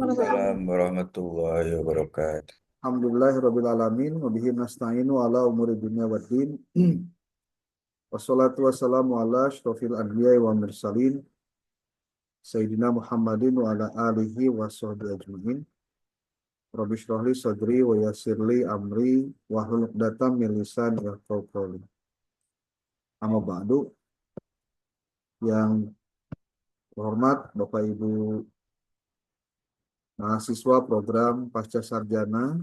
Waalaikumsalam warahmatullahi wabarakatuh. Alhamdulillahirrabbilalamin. Wabihi nasta'inu ala umuri dunia waddin. Wassalatu wassalamu ala ashrafil anbiya wa mursalin. Sayyidina Muhammadin wa ala alihi wa sahbihi ajma'in. Rabbi shrah li sadri wa yassir li amri wa hlul 'uqdatam min lisani yafqahu qawli. Amma ba'du, yang terhormat Bapak Ibu mahasiswa program Pasca Sarjana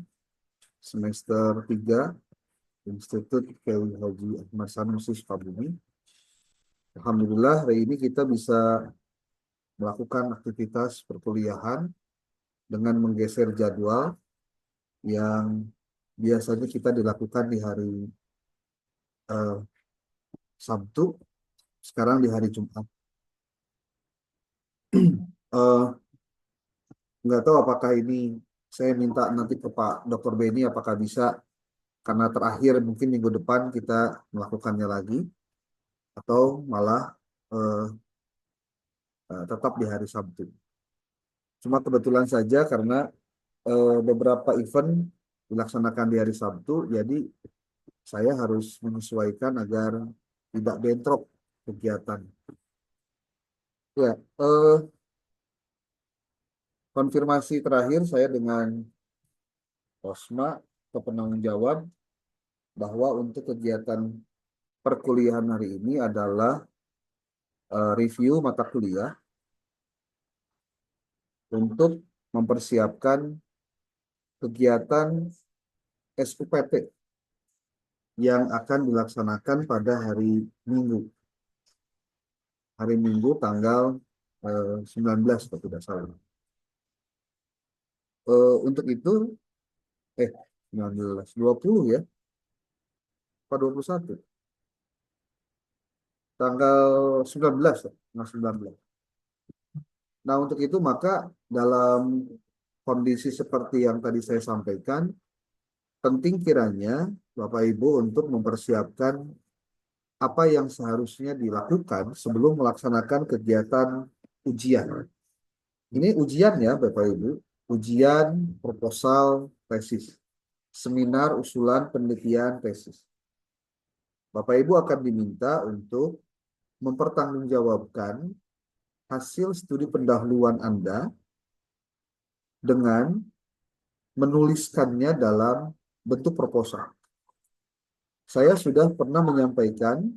semester 3 Institut Kiai Haji Ahmad Sanusi Sukabumi. Alhamdulillah hari ini kita bisa melakukan aktivitas perkuliahan dengan menggeser jadwal yang biasanya kita dilakukan di hari Sabtu, sekarang di hari Jumat. Nggak tahu apakah ini saya minta nanti ke Pak Dr. Beni apakah bisa, karena terakhir mungkin minggu depan kita melakukannya lagi, atau malah tetap di hari Sabtu. Cuma kebetulan saja karena beberapa event dilaksanakan di hari Sabtu, jadi saya harus menyesuaikan agar tidak bentrok kegiatan. Ya, konfirmasi terakhir saya dengan Rosma ke penanggung jawab bahwa untuk kegiatan perkuliahan hari ini adalah review mata kuliah untuk mempersiapkan kegiatan SUPT yang akan dilaksanakan pada hari Minggu. Hari Minggu tanggal 19 kalau tidak salah. Untuk itu 19, 20 ya. Apa 21? Tanggal 19, tanggal 19. Nah, untuk itu maka dalam kondisi seperti yang tadi saya sampaikan, penting kiranya Bapak Ibu untuk mempersiapkan apa yang seharusnya dilakukan sebelum melaksanakan kegiatan ujian. Ini ujian ya Bapak Ibu, ujian proposal tesis, seminar usulan penelitian tesis. Bapak Ibu akan diminta untuk mempertanggungjawabkan hasil studi pendahuluan Anda dengan menuliskannya dalam bentuk proposal. Saya sudah pernah menyampaikan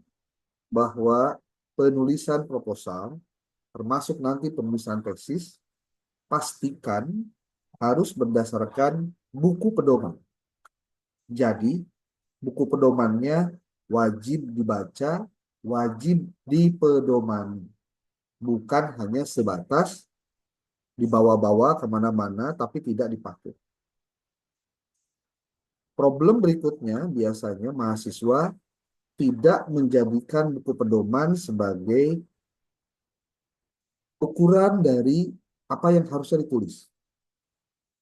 bahwa penulisan proposal, termasuk nanti penulisan tesis, pastikan harus berdasarkan buku pedoman. Jadi, buku pedomannya wajib dibaca, wajib dipedomani. Bukan hanya sebatas dibawa-bawa kemana-mana tapi tidak dipakai. Problem berikutnya biasanya mahasiswa tidak menjadikan buku pedoman sebagai ukuran dari apa yang harusnya ditulis.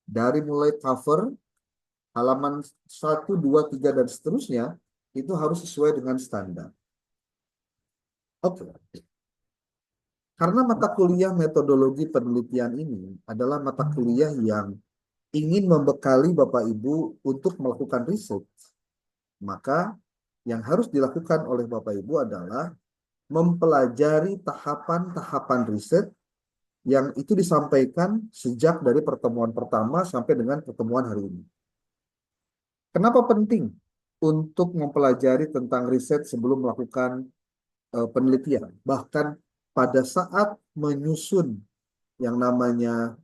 Dari mulai cover, halaman 1, 2, 3, dan seterusnya, itu harus sesuai dengan standar. Oke. Karena mata kuliah metodologi penelitian ini adalah mata kuliah yang ingin membekali Bapak Ibu untuk melakukan riset, maka yang harus dilakukan oleh Bapak Ibu adalah mempelajari tahapan-tahapan riset yang itu disampaikan sejak dari pertemuan pertama sampai dengan pertemuan hari ini. Kenapa penting untuk mempelajari tentang riset sebelum melakukan penelitian? Bahkan pada saat menyusun yang namanya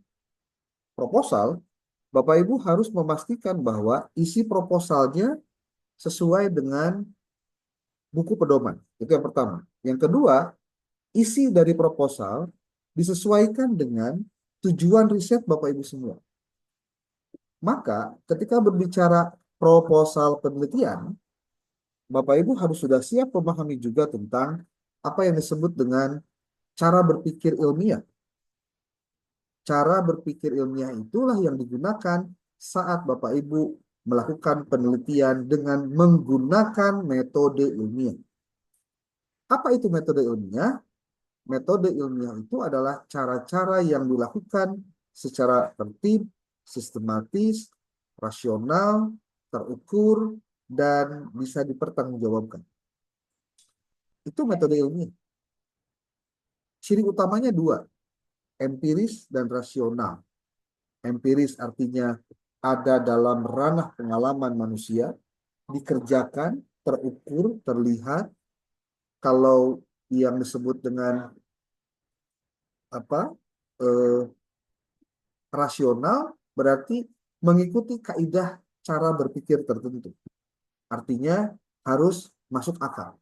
proposal, Bapak Ibu harus memastikan bahwa isi proposalnya sesuai dengan buku pedoman. Itu yang pertama. Yang kedua, isi dari proposal disesuaikan dengan tujuan riset Bapak Ibu semua. Maka ketika berbicara proposal penelitian, Bapak Ibu harus sudah siap memahami juga tentang apa yang disebut dengan cara berpikir ilmiah. Cara berpikir ilmiah itulah yang digunakan saat Bapak Ibu melakukan penelitian dengan menggunakan metode ilmiah. Apa itu metode ilmiah? Metode ilmiah itu adalah cara-cara yang dilakukan secara tertib, sistematis, rasional, terukur, dan bisa dipertanggungjawabkan. Itu metode ilmiah. Ciri utamanya dua, empiris dan rasional. Empiris artinya ada dalam ranah pengalaman manusia, dikerjakan, terukur, terlihat. Kalau yang disebut dengan apa eh, rasional berarti mengikuti kaidah cara berpikir tertentu. Artinya harus masuk akal,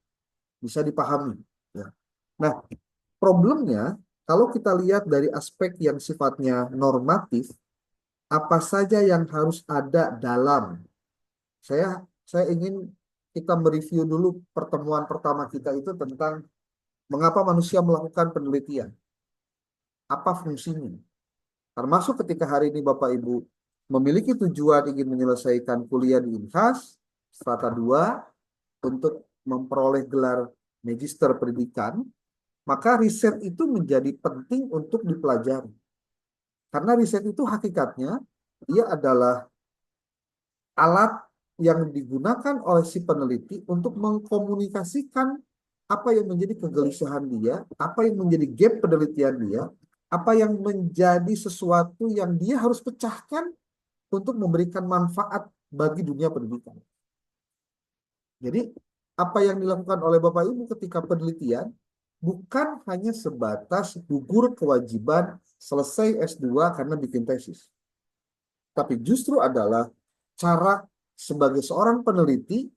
bisa dipahami. Ya. Nah, problemnya kalau kita lihat dari aspek yang sifatnya normatif, apa saja yang harus ada dalam. Saya ingin kita mereview dulu pertemuan pertama kita itu tentang mengapa manusia melakukan penelitian. Apa fungsinya? Termasuk ketika hari ini Bapak Ibu memiliki tujuan ingin menyelesaikan kuliah di Inhas, strata 2, untuk memperoleh gelar Magister Pendidikan, maka riset itu menjadi penting untuk dipelajari. Karena riset itu hakikatnya, dia adalah alat yang digunakan oleh si peneliti untuk mengkomunikasikan apa yang menjadi kegelisahan dia, apa yang menjadi gap penelitian dia, apa yang menjadi sesuatu yang dia harus pecahkan untuk memberikan manfaat bagi dunia pendidikan. Jadi, apa yang dilakukan oleh Bapak Ibu ketika penelitian bukan hanya sebatas gugur kewajiban selesai S2 karena bikin tesis. Tapi justru adalah cara sebagai seorang peneliti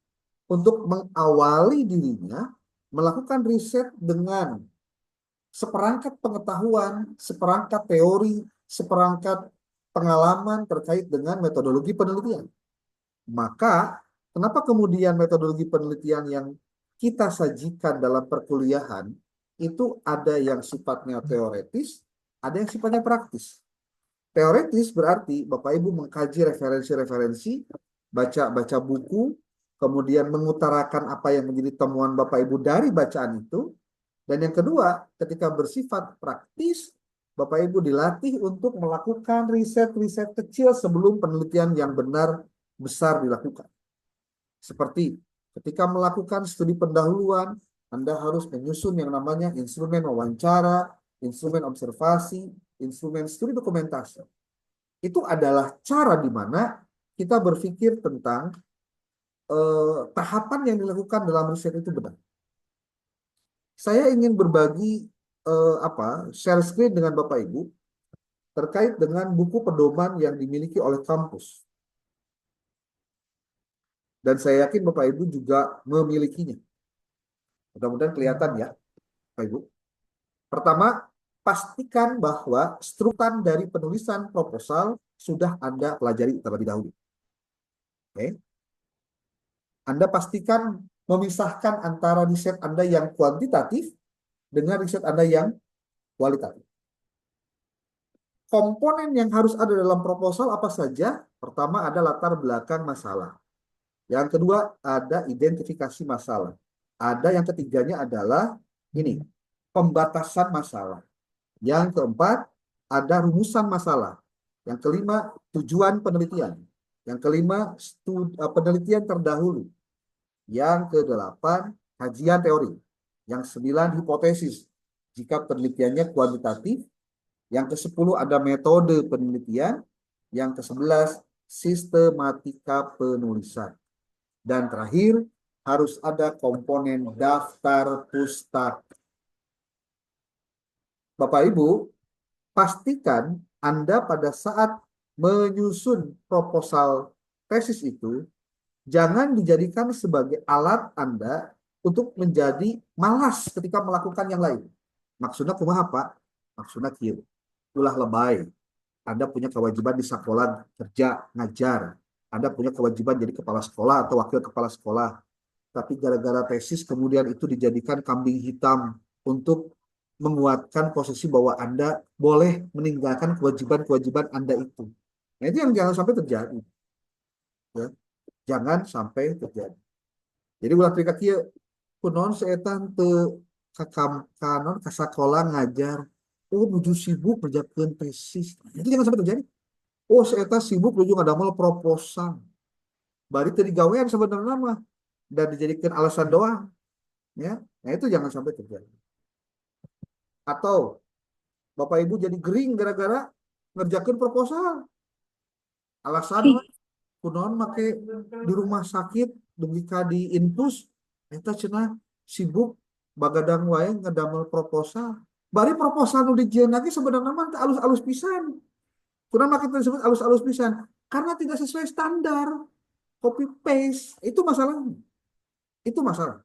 untuk mengawali dirinya melakukan riset dengan seperangkat pengetahuan, seperangkat teori, seperangkat pengalaman terkait dengan metodologi penelitian. Maka, kenapa kemudian metodologi penelitian yang kita sajikan dalam perkuliahan itu ada yang sifatnya teoretis, ada yang sifatnya praktis. Teoretis berarti Bapak Ibu mengkaji referensi-referensi, baca-baca buku, kemudian mengutarakan apa yang menjadi temuan Bapak Ibu dari bacaan itu. Dan yang kedua, ketika bersifat praktis, Bapak Ibu dilatih untuk melakukan riset-riset kecil sebelum penelitian yang benar besar dilakukan. Seperti ketika melakukan studi pendahuluan, Anda harus menyusun yang namanya instrumen wawancara, instrumen observasi, instrumen studi dokumentasi. Itu adalah cara di mana kita berpikir tentang tahapan yang dilakukan dalam riset itu benar. Saya ingin berbagi share screen dengan Bapak Ibu terkait dengan buku pedoman yang dimiliki oleh kampus. Dan saya yakin Bapak Ibu juga memilikinya. Mudah-mudahan kelihatan ya, Bapak Ibu. Pertama, pastikan bahwa struktur dari penulisan proposal sudah Anda pelajari terlebih dahulu. Oke. Anda pastikan memisahkan antara riset Anda yang kuantitatif dengan riset Anda yang kualitatif. Komponen yang harus ada dalam proposal apa saja? Pertama ada latar belakang masalah. Yang kedua ada identifikasi masalah. Ada yang ketiganya adalah ini, pembatasan masalah. Yang keempat ada rumusan masalah. Yang kelima tujuan penelitian. Yang kelima penelitian terdahulu. Yang kedelapan kajian teori. Yang sembilan hipotesis jika penelitiannya kuantitatif. Yang ke-10 ada metode penelitian. Yang ke-11 sistematika penulisan. Dan terakhir harus ada komponen daftar pustaka. Bapak Ibu, pastikan Anda pada saat menyusun proposal tesis itu jangan dijadikan sebagai alat Anda untuk menjadi malas ketika melakukan yang lain. Maksudnya kumaha Pak? Maksudnya kieu. Ulah lebay. Anda punya kewajiban di sekolah kerja, ngajar. Anda punya kewajiban jadi kepala sekolah atau wakil kepala sekolah. Tapi gara-gara tesis kemudian itu dijadikan kambing hitam untuk menguatkan posisi bahwa Anda boleh meninggalkan kewajiban-kewajiban Anda itu. Nah, itu yang jangan sampai terjadi. Ya. Jangan sampai terjadi. Jadi ulah tingkat kieu kunaon seetan teu kanon ka sakola ngajar. Oh, menuju sibuk kerjakan tesis. Itu jangan sampai terjadi. Oh, saya sibuk menuju ngadamel proposal. Bari tadi gawean sebenarnya mah dan dijadikan alasan doang, ya. Nah, itu jangan sampai terjadi. Atau Bapak Ibu jadi gering gara-gara ngerjakan proposal. Alasan we, kunaon make di rumah sakit demi di infus eta cenah sibuk bagadang wae ngedamel proposal. Bari proposal nu dijieun lagi sebenarnya mah teu alus-alus pisan. Kunaon make disebut alus-alus pisan? Karena tidak sesuai standar. Copy paste itu masalahnya. Itu masalah,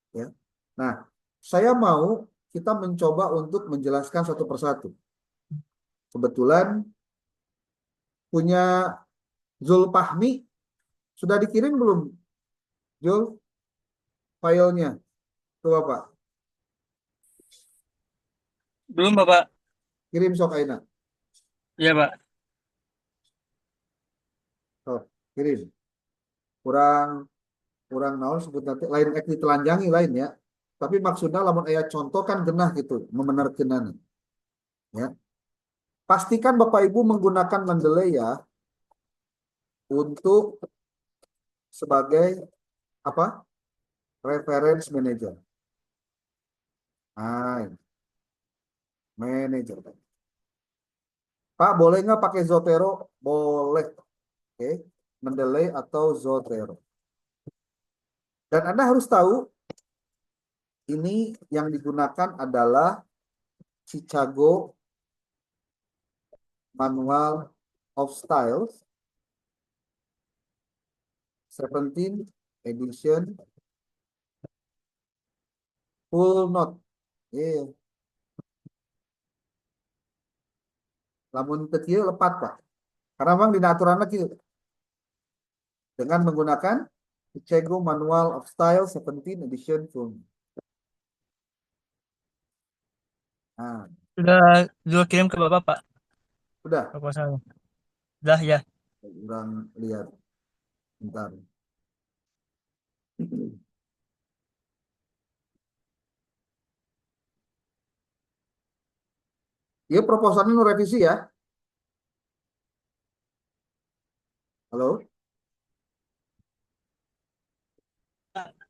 ya. Nah, saya mau kita mencoba untuk menjelaskan satu persatu. Kebetulan punya Zulfahmi sudah dikirim belum, Jul, filenya ke Bapak? Belum, Bapak. Kirim sok aina. Iya, Pak. Sok, kirim. Kurang kurang naon sebut nanti lain ek ditelanjangi lain ya. Tapi maksudnya lamun aya contoh kan genah gitu, membenarkeunana, ya. Pastikan Bapak Ibu menggunakan Mendeley ya untuk sebagai apa? Reference manager. Nah, manager. Pak, boleh nggak pakai Zotero? Boleh. Oke. Mendeley atau Zotero. Dan Anda harus tahu ini yang digunakan adalah Chicago Manual of Styles 17 edition full note. Iya, lamun kecil lepat Pak. Karena memang di aturan lagi dengan menggunakan Chicago Manual of Style 17 edition full note. Nah, Sudah kirim ke Bapak, Pak, udah, proposalnya. Udah, ya. kurang lihat bentar. Iya proposalnya nu revisi ya. Halo?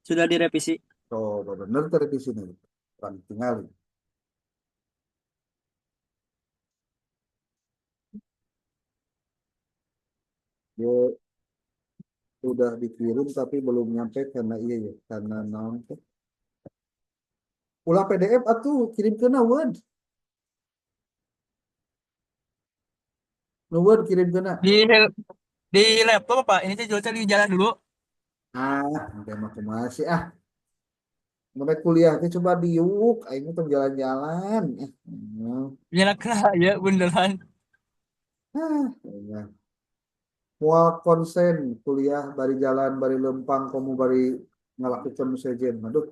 Sudah direvisi. Coba bener revisi nih. Kurang tinggal. Dia udah dikirim tapi belum nyampe karena iya ya, karena non. Ulah PDF atuh kirim ke Word. Word kirim ke na. Di di laptop, Pak. Ini saya jual di jalan dulu. Udah mah masih Sampai kuliah teh coba diuk, aing tuh jalan-jalan. Jalan ya, beneran. Ya. Mual konsen kuliah bari jalan bari lempang kamu bari ngalakukan sejen. Aduh,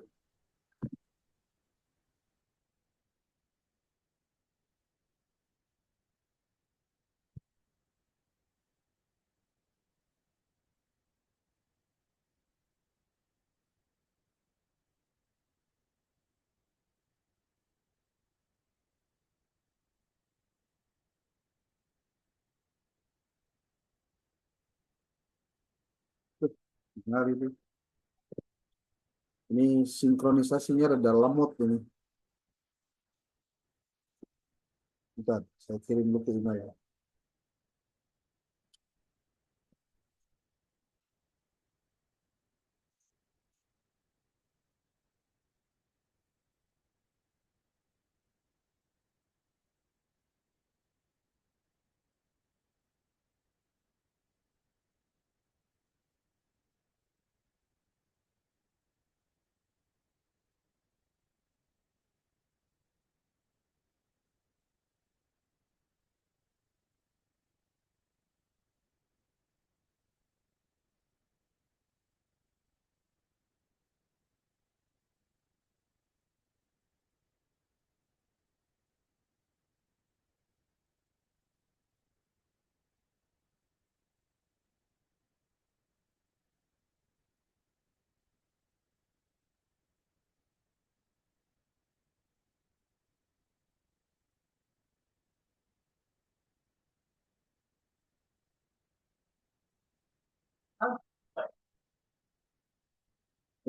benar ini. Ini sinkronisasinya rada lemot ini. Bentar, saya kirim dulu ke email ya.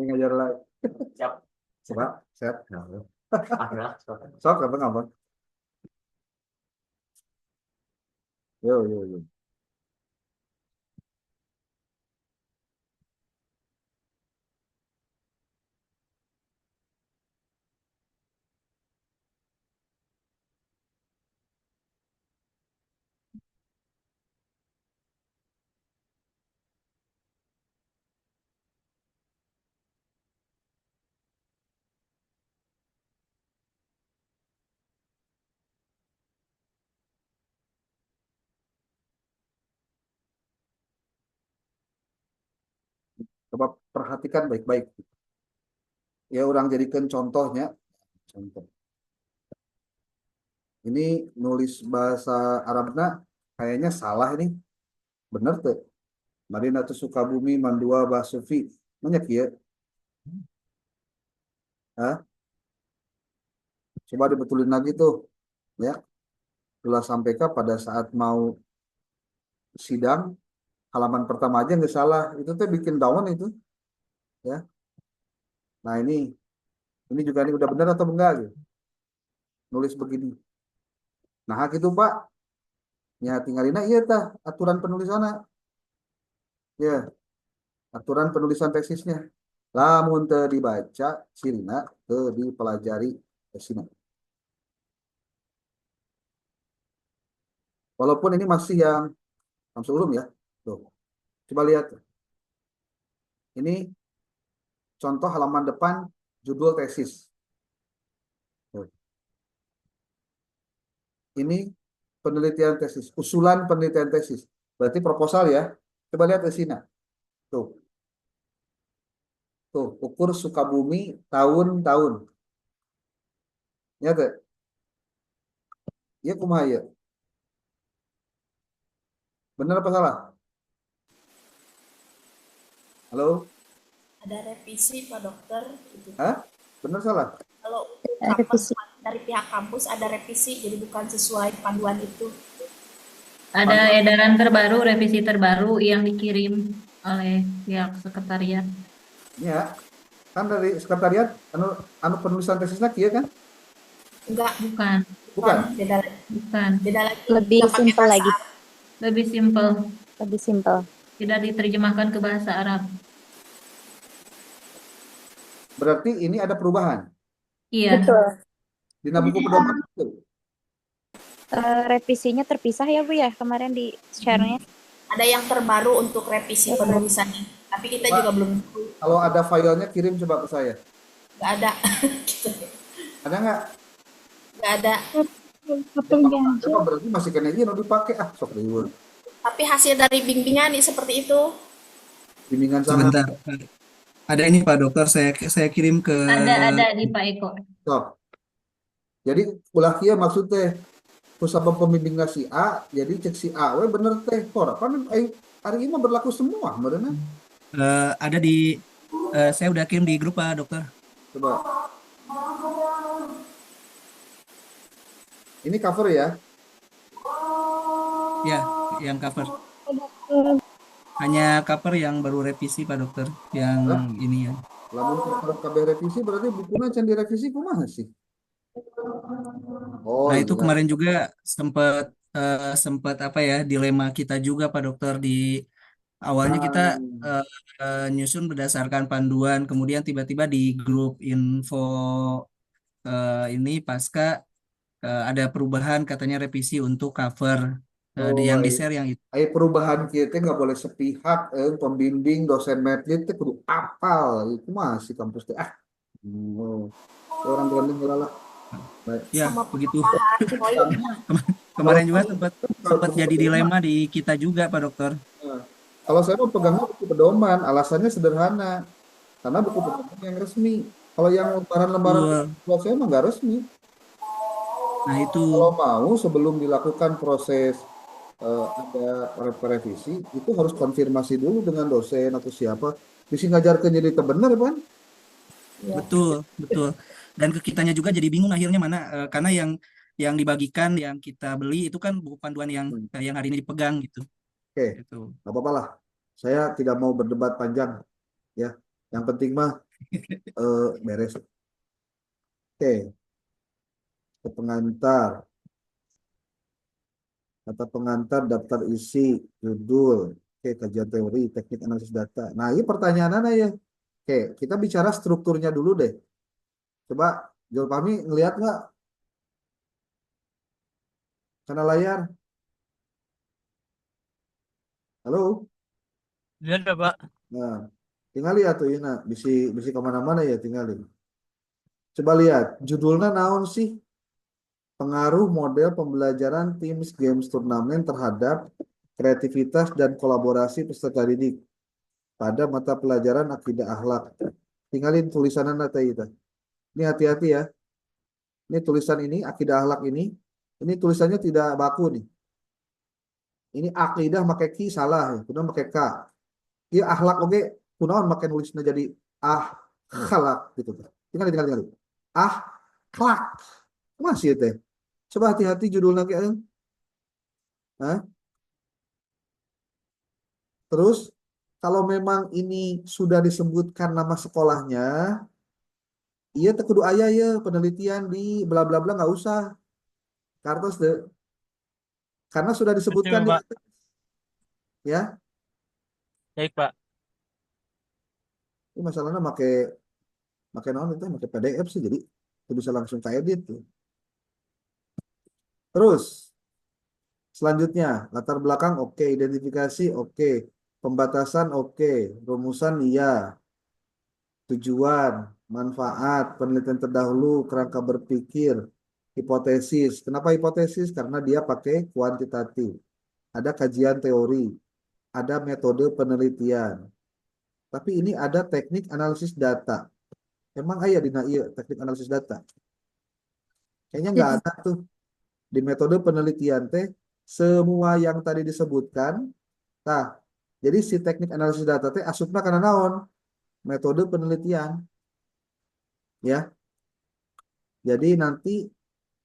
Ini ngajar lagi. Siap. Coba, sehat. Akhirnya. Sok, apa ngapa? Yo, yo, yo. Coba perhatikan baik-baik. Ya, orang jadikan contohnya. Contoh. Ini nulis bahasa Arabnya kayaknya salah ini. Bener tuh. Madinatu Sukabumi Mandua Basufi. Banyak ya. Hah? Coba dibetulin lagi tuh. Ya. Setelah sampai ke pada saat mau sidang, halaman pertama aja nggak salah. Itu tuh bikin down itu. Ya. Nah ini juga ini udah benar atau enggak gitu. Nulis begini. Nah gitu Pak. Ya tinggalin iya tah aturan penulisannya. Ya, aturan penulisan tesisnya. Lamun teu dibaca sirina teu dipelajari tesina. Walaupun ini masih yang Samsul Ulum ya. Tuh. Coba lihat. Ini contoh halaman depan judul tesis. Tuh. Ini penelitian tesis, usulan penelitian tesis. Berarti proposal ya. Coba lihat tesina. Tuh. Tuh, ukur Sukabumi tahun-tahun. Ya tuh. Ya kumaha ya? Benar apa salah? Halo? Ada revisi Pak Dokter gitu. Hah? Benar salah? Kalau Revisi. dari pihak kampus ada revisi jadi bukan sesuai panduan itu. Ada edaran terbaru, revisi terbaru yang dikirim oleh pihak sekretariat. Ya. Kan dari sekretariat anu penulisan tesisnya kieu kan? Enggak, Bukan, Bukan. beda lagi. bukan. Beda lagi. Lebih Nggak pakai simpel bahasa lagi. Arab. Lebih simpel, Lebih simpel. tidak diterjemahkan ke bahasa Arab. Berarti ini ada perubahan. Iya, Betul. Di buku pedoman itu. Revisinya terpisah ya Bu ya kemarin di share-nya. Ada yang terbaru untuk revisi penulisannya. Tapi kita Pak. juga belum tahu. Kalau ada filenya kirim coba ke saya. Nggak ada. Gitu. Ada nggak? Nggak ada. Coba berarti masih kena izin udah dipakai sok riweuh. Tapi hasil dari bimbingan nih seperti itu. Bimbingan sama. Sebentar. Ada ini Pak Dokter, saya kirim ke ada di Pak Eko. Sok. Jadi ulah kieu maksud teh kusabab pembimbingna si A, jadi cek si A we bener teh. Kora kan hari ini mah berlaku semua benerna. ada di saya udah kirim di grup Pak Dokter. Coba. Ini cover ya. Ya, yang cover. Hanya cover yang baru revisi Pak Dokter, yang Hah? ini ya. Lamun cover kabeh revisi berarti bukunya can direvisi kumaha sih? Oh, Nah, itu iya. kemarin juga sempat apa ya, dilema kita juga Pak Dokter. Di awalnya kita nyusun berdasarkan panduan, kemudian tiba-tiba di grup info ini pasca ada perubahan, katanya revisi untuk cover. Yang Oh, di-share yang itu. perubahan kita nggak boleh sepihak, pembimbing dosen medlit teh kudu apal itu masih kampus teh orang berani lah. Baik. Ya, Sama begitu. penambahan poin. Kemarin juga sempat jadi dilema di kita juga Pak Dokter. Kalau saya mau pegangnya buku pedoman, alasannya sederhana, karena buku pedoman yang resmi. Kalau yang lembaran-lembaran buat saya mah nggak resmi. Nah, itu Kalau mau sebelum dilakukan proses ada revisi, itu harus konfirmasi dulu dengan dosen atau siapa. Bisa ngajarkan jadi benar kan? betul. Dan ke kitanya juga jadi bingung akhirnya mana, karena yang dibagikan, yang kita beli itu kan buku panduan yang hari ini dipegang gitu. Oke, Gitu. nggak apa-apa lah. Saya tidak mau berdebat panjang, ya. Yang penting mah Beres. Oke, ke pengantar. Kata pengantar, daftar isi, judul. Oke, kajian teori, teknik analisis data. Nah, ini pertanyaannya ya. Oke, kita bicara strukturnya dulu deh. Coba, Jol Pahmi ngelihat nggak kanal layar? Halo? Iya ada Pak. Nah, tinggal lihat tuh, Ina. Bisi kemana-mana ya, tinggalin. Coba lihat, judulnya naon sih? Pengaruh model pembelajaran Teams Games Turnamen terhadap kreativitas dan kolaborasi peserta didik pada mata pelajaran akidah akhlak. Tinggalin tulisanan data itu. Ini hati-hati ya. Ini tulisan ini, akidah akhlak ini tulisannya tidak baku nih. Ini akidah pakai ki salah ya, kunaon pakai k. Ieu akhlak oge kunaon make nulisnya jadi akhlak gitu. Tinggal. Akhlak. Masih teh. Coba hati-hati judulnya kayak Hah? Terus kalau memang ini sudah disebutkan nama sekolahnya, iya teh kudu aya ya penelitian di bla bla bla nggak usah. Kartos deh. Karena sudah disebutkan Betul, di Pak. atas, ya. Baik, Pak. Ini masalahnya make naon itu make PDF sih jadi itu bisa langsung edit tuh. Terus selanjutnya latar belakang oke, identifikasi oke, pembatasan oke, rumusan iya, tujuan, manfaat, penelitian terdahulu, kerangka berpikir, hipotesis. Kenapa hipotesis? Karena dia pakai kuantitatif. Ada kajian teori, ada metode penelitian. Tapi ini ada teknik analisis data. Emang ada di teknik analisis data? Kayaknya nggak ada tuh. Di metode penelitian teh, semua yang tadi disebutkan. Nah, jadi si teknik analisis data teh asupna karena naon? Metode penelitian. Ya. Jadi nanti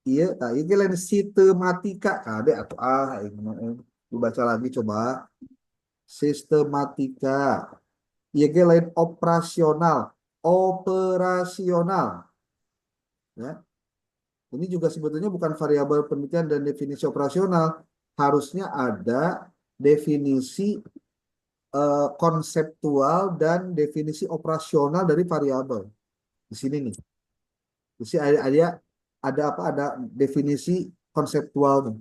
iya, nah ini lain sistematika. Kade atau dibaca lagi coba. Sistematika. Iya lain operasional. Operasional. Ya. Ini juga sebetulnya bukan variabel penelitian dan definisi operasional. Harusnya ada definisi konseptual dan definisi operasional dari variabel. Di sini nih. Di sini ada apa? Ada definisi konseptual nih.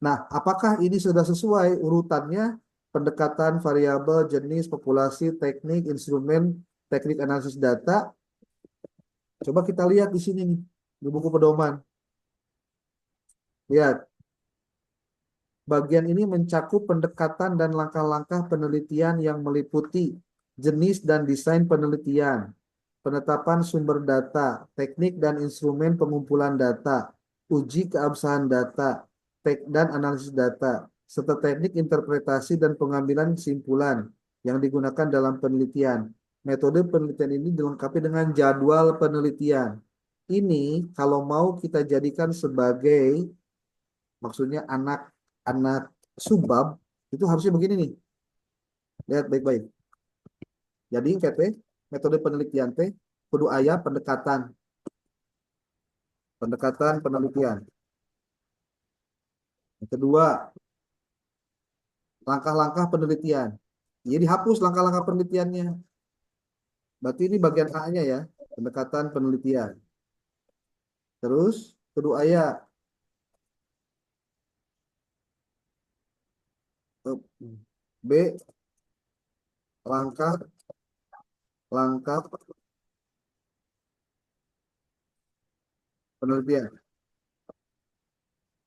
Nah, apakah ini sudah sesuai urutannya? Pendekatan variabel, jenis, populasi, teknik, instrumen, teknik analisis data. Coba kita lihat di sini nih, di buku pedoman. Lihat. Bagian ini mencakup pendekatan dan langkah-langkah penelitian yang meliputi jenis dan desain penelitian, penetapan sumber data, teknik dan instrumen pengumpulan data, uji keabsahan data, dan analisis data, serta teknik interpretasi dan pengambilan kesimpulan yang digunakan dalam penelitian. Metode penelitian ini dilengkapi dengan jadwal penelitian. Ini kalau mau kita jadikan sebagai, maksudnya anak subbab, itu harusnya begini nih. Lihat baik-baik. Jadi metode penelitian teh kudu aya pendekatan penelitian. Yang kedua, langkah-langkah penelitian. Jadi hapus langkah-langkah penelitiannya. Berarti ini bagian A-nya ya, pendekatan penelitian. Terus kudu aya B, langkah penelitian.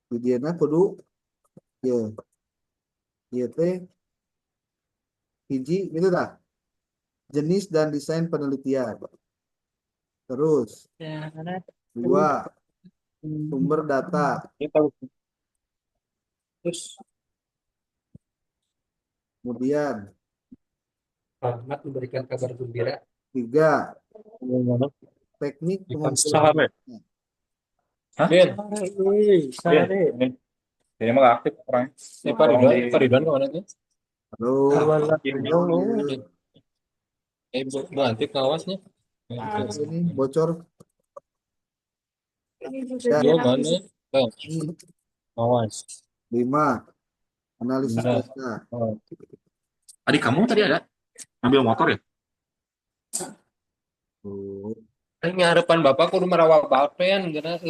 Tujuannya kudu ya teh hiji gitu dah. Jenis dan desain penelitian. Terus dua, sumber data. Terus Kemudian Ahmad memberikan kabar gembira. tiga, teknik pengumpulan. Saham ya? Hah? Sare. Ini mah nggak aktif orang. Ini Pak Ridwan kemana tuh? Halo. Halo. Berarti kawasnya. Ini bocor. Dan Dua mana? Oh, ini kawas. 5. Analisis Benar. data. Oh. Adik kamu tadi ada ambil motor ya? Tuh. Ini harapan bapak kudu merawat balpen karena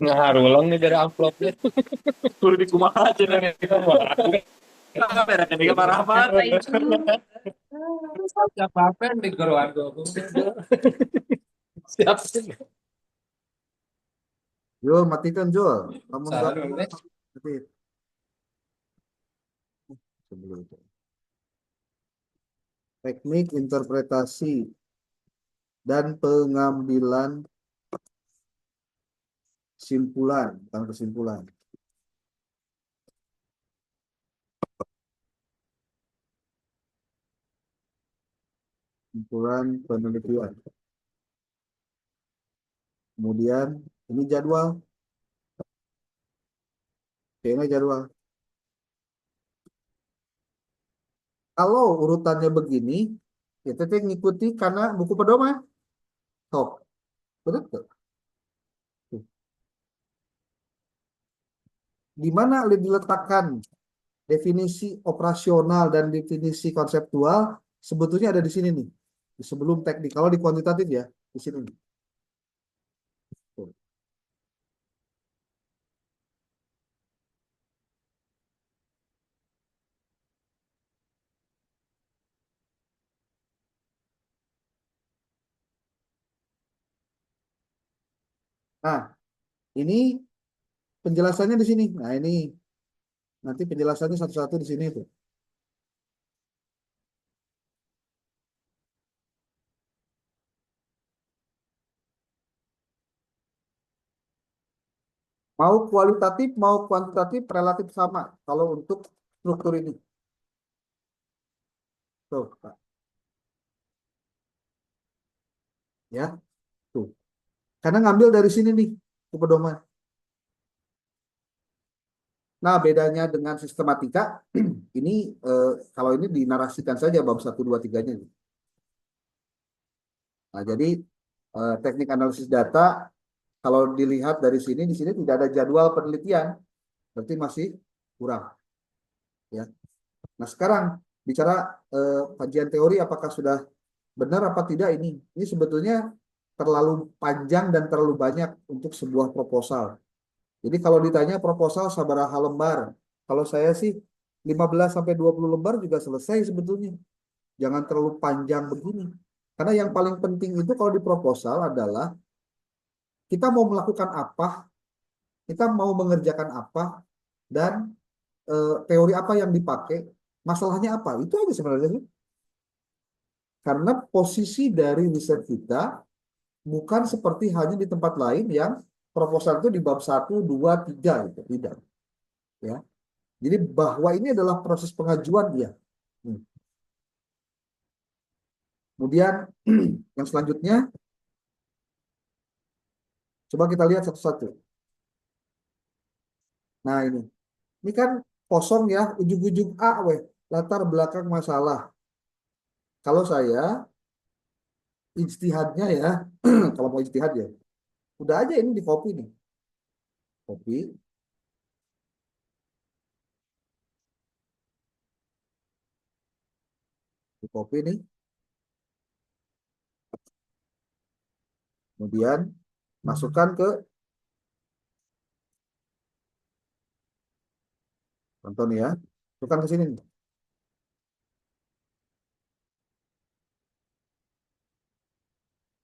ngaharulang nih dari amplopnya. Kudu dikumaha aja dari kita mah. Kita berekan di kamar apa? Siap balpen di geruan gua. Siap. Jul, matikan Jul. Kamu Salah nggak dulu deh. mati. Sebelum itu. Teknik interpretasi dan pengambilan simpulan, bukan kesimpulan. Simpulan penelitian. Kemudian ini jadwal. Ini jadwal. Kalau urutannya begini, kita ngikuti karena buku pedoman. Top. Betul tuh. Di mana diletakkan definisi operasional dan definisi konseptual sebetulnya ada di sini nih. Sebelum teknik. Kalau di kuantitatif ya, di sini nih. Tuh. Nah, ini penjelasannya di sini. Nah, ini nanti penjelasannya satu-satu di sini tuh. Mau kualitatif, mau kuantitatif relatif sama kalau untuk struktur ini. Tuh, Pak. Ya, tuh. Karena ngambil dari sini nih, ke pedoman. Nah, bedanya dengan sistematika, ini kalau ini dinarasikan saja bab 1, 2, 3-nya. Nah, jadi teknik analisis data, kalau dilihat dari sini, di sini tidak ada jadwal penelitian, berarti masih kurang. Ya. Nah, sekarang bicara kajian teori, apakah sudah benar apa tidak ini? Ini sebetulnya terlalu panjang dan terlalu banyak untuk sebuah proposal. Jadi kalau ditanya proposal sabaraha lembar, kalau saya sih 15 sampai 20 lembar juga selesai sebetulnya. Jangan terlalu panjang begini. Karena yang paling penting itu kalau di proposal adalah kita mau melakukan apa, kita mau mengerjakan apa, dan teori apa yang dipakai, masalahnya apa. Itu aja sebenarnya sih. Karena posisi dari riset kita bukan seperti hanya di tempat lain yang proposal itu di bab 1, 2, 3 gitu. Tidak. Ya. Jadi bahwa ini adalah proses pengajuan dia. Kemudian yang selanjutnya, coba kita lihat satu-satu. Nah ini kan kosong ya, ujung-ujung A, weh, latar belakang masalah. Kalau saya ijtihadnya ya, kalau mau ijtihad ya, udah aja ini di copy nih, copy, di copy nih, kemudian masukkan ke contoh nih ya, masukkan ke sini nih.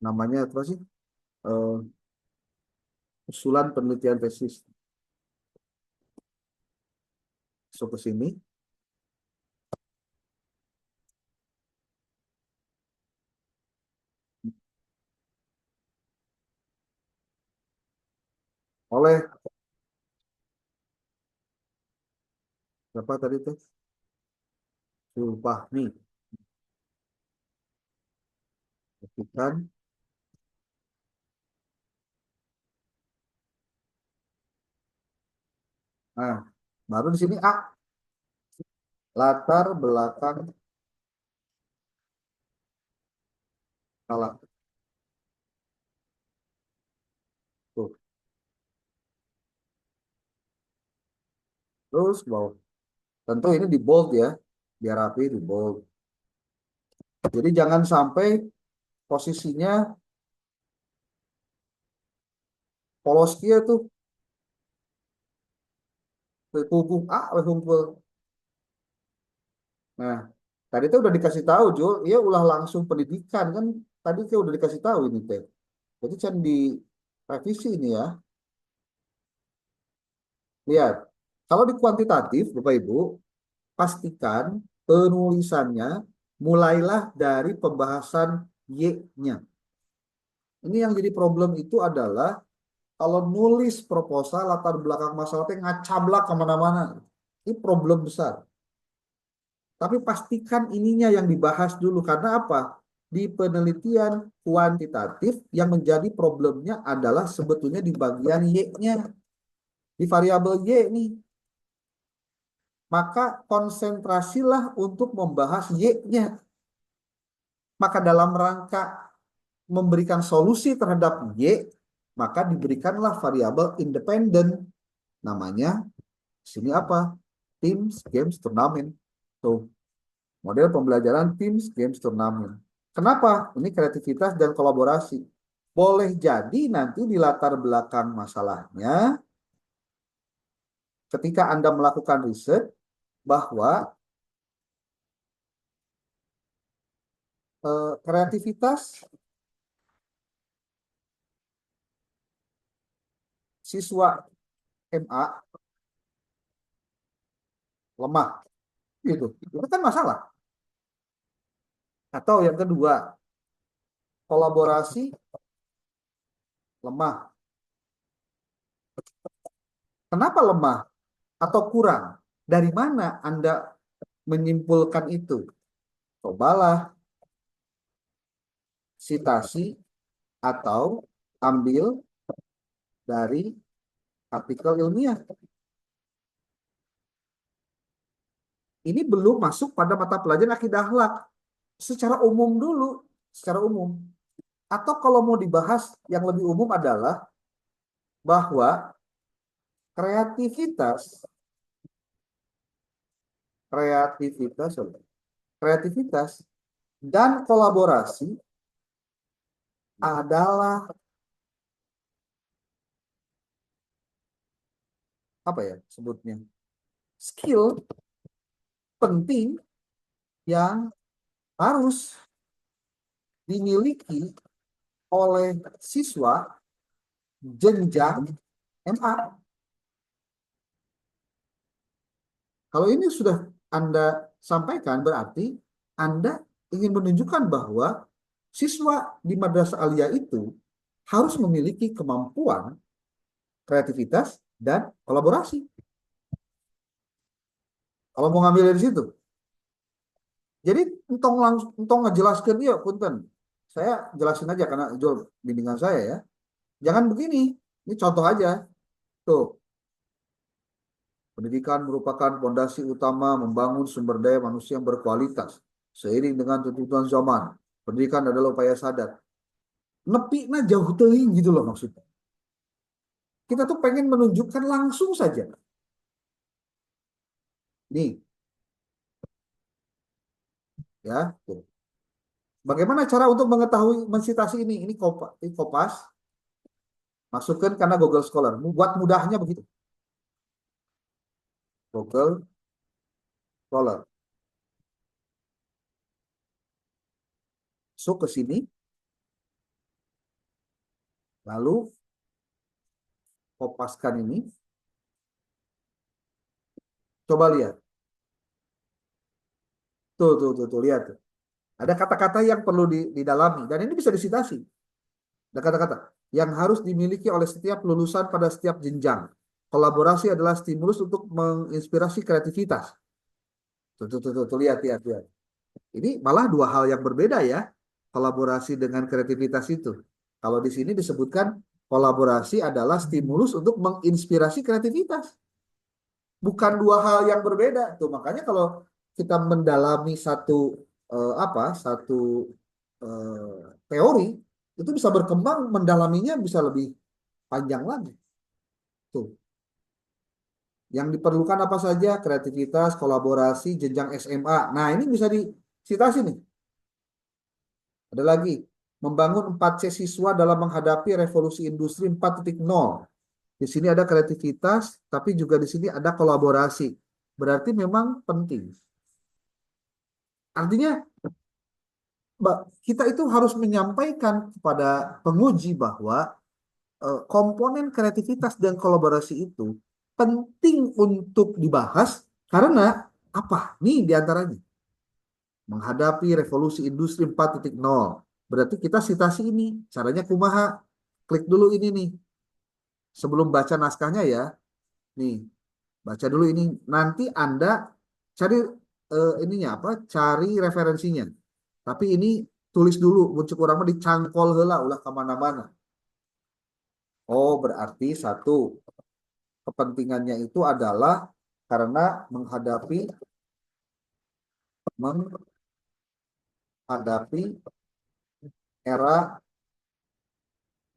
Namanya apa sih? Usulan penelitian tesis. Masuk ke sini. Oleh berapa tadi tuh? Sulfahmi. Masukkan. Nah, baru di sini A. latar belakang salah. Tuh. Terus bawah. Tentu ini di bold ya, biar rapi di bold. Jadi jangan sampai posisinya polos kia tuh hubung A, humpul. Nah, tadi tuh udah dikasih tahu Jul, iya ulah langsung pendidikan kan tadi tuh udah dikasih tahu ini teh. Jadi can di revisi ini ya. Lihat, kalau di kuantitatif Bapak Ibu, pastikan penulisannya mulailah dari pembahasan Y-nya. Ini yang jadi problem itu adalah kalau nulis proposal latar belakang masalahnya ngacablak kemana-mana. Ini problem besar. Tapi pastikan ininya yang dibahas dulu. Karena apa? Di penelitian kuantitatif yang menjadi problemnya adalah sebetulnya di bagian Y-nya. Di variabel Y nih. Maka konsentrasilah untuk membahas Y-nya. Maka dalam rangka memberikan solusi terhadap Y, maka diberikanlah variabel independen. Namanya sini apa? Teams, Games, Turnamen. Tuh, model pembelajaran Teams, Games, Turnamen. Kenapa? Ini kreativitas dan kolaborasi. Boleh jadi nanti di latar belakang masalahnya, ketika Anda melakukan riset, bahwa kreativitas siswa MA lemah. Gitu. Itu kan masalah. Atau yang kedua, kolaborasi lemah. Kenapa lemah atau kurang? Dari mana Anda menyimpulkan itu? Cobalah sitasi atau ambil dari artikel ilmiah. Ini belum masuk pada mata pelajaran akidah akhlak. Secara umum dulu, secara umum. Atau kalau mau dibahas yang lebih umum adalah bahwa kreativitas dan kolaborasi adalah apa ya sebutnya? Skill penting yang harus dimiliki oleh siswa jenjang MA. Kalau ini sudah Anda sampaikan, berarti Anda ingin menunjukkan bahwa siswa di Madrasah Aliyah itu harus memiliki kemampuan kreativitas dan kolaborasi. Kalau mau ngambil dari situ. Jadi entong ngejelaskan dia, punten. Saya jelasin aja karena Jol bimbingan saya ya. Jangan begini. Ini contoh aja. Tuh. Pendidikan merupakan fondasi utama membangun sumber daya manusia yang berkualitas. Seiring dengan tuntutan zaman. Pendidikan adalah upaya sadar. Nepiknya jauh teuing gitu loh maksudnya. Kita tuh pengen menunjukkan langsung saja. Nih. Ya, tuh. Bagaimana cara untuk mengetahui mensitasi ini? Ini Kopas. Masukkan karena Google Scholar. Buat mudahnya begitu. Google Scholar. Masuk ke sini. Lalu kopaskan ini. Coba lihat. Tuh, lihat. Ada kata-kata yang perlu didalami. Dan ini bisa disitasi. Ada kata-kata yang harus dimiliki oleh setiap lulusan pada setiap jenjang. Kolaborasi adalah stimulus untuk menginspirasi kreativitas. Tuh, lihat. Ini malah dua hal yang berbeda ya. Kolaborasi dengan kreativitas itu. Kalau di sini disebutkan kolaborasi adalah stimulus untuk menginspirasi kreativitas. Bukan dua hal yang berbeda. Tuh, makanya kalau kita mendalami satu teori, itu bisa berkembang, mendalaminya bisa lebih panjang lagi. Tuh. Yang diperlukan apa saja? Kreativitas, kolaborasi, jenjang SMA. Nah, ini bisa disitasi nih. Ada lagi, membangun 4C siswa dalam menghadapi revolusi industri 4.0. Di sini ada kreativitas, tapi juga di sini ada kolaborasi. Berarti memang penting. Artinya, kita itu harus menyampaikan kepada penguji bahwa komponen kreativitas dan kolaborasi itu penting untuk dibahas karena apa? Nih diantaranya. Menghadapi revolusi industri 4.0. Berarti kita citasi ini. Caranya kumaha. Klik dulu ini nih. Sebelum baca naskahnya ya. Nih. Baca dulu ini. Nanti Anda cari ininya apa? Cari referensinya. Tapi ini tulis dulu. Muncul kurang dicangkol heula ulah kemana-mana. Oh, berarti satu. Kepentingannya itu adalah karena menghadapi era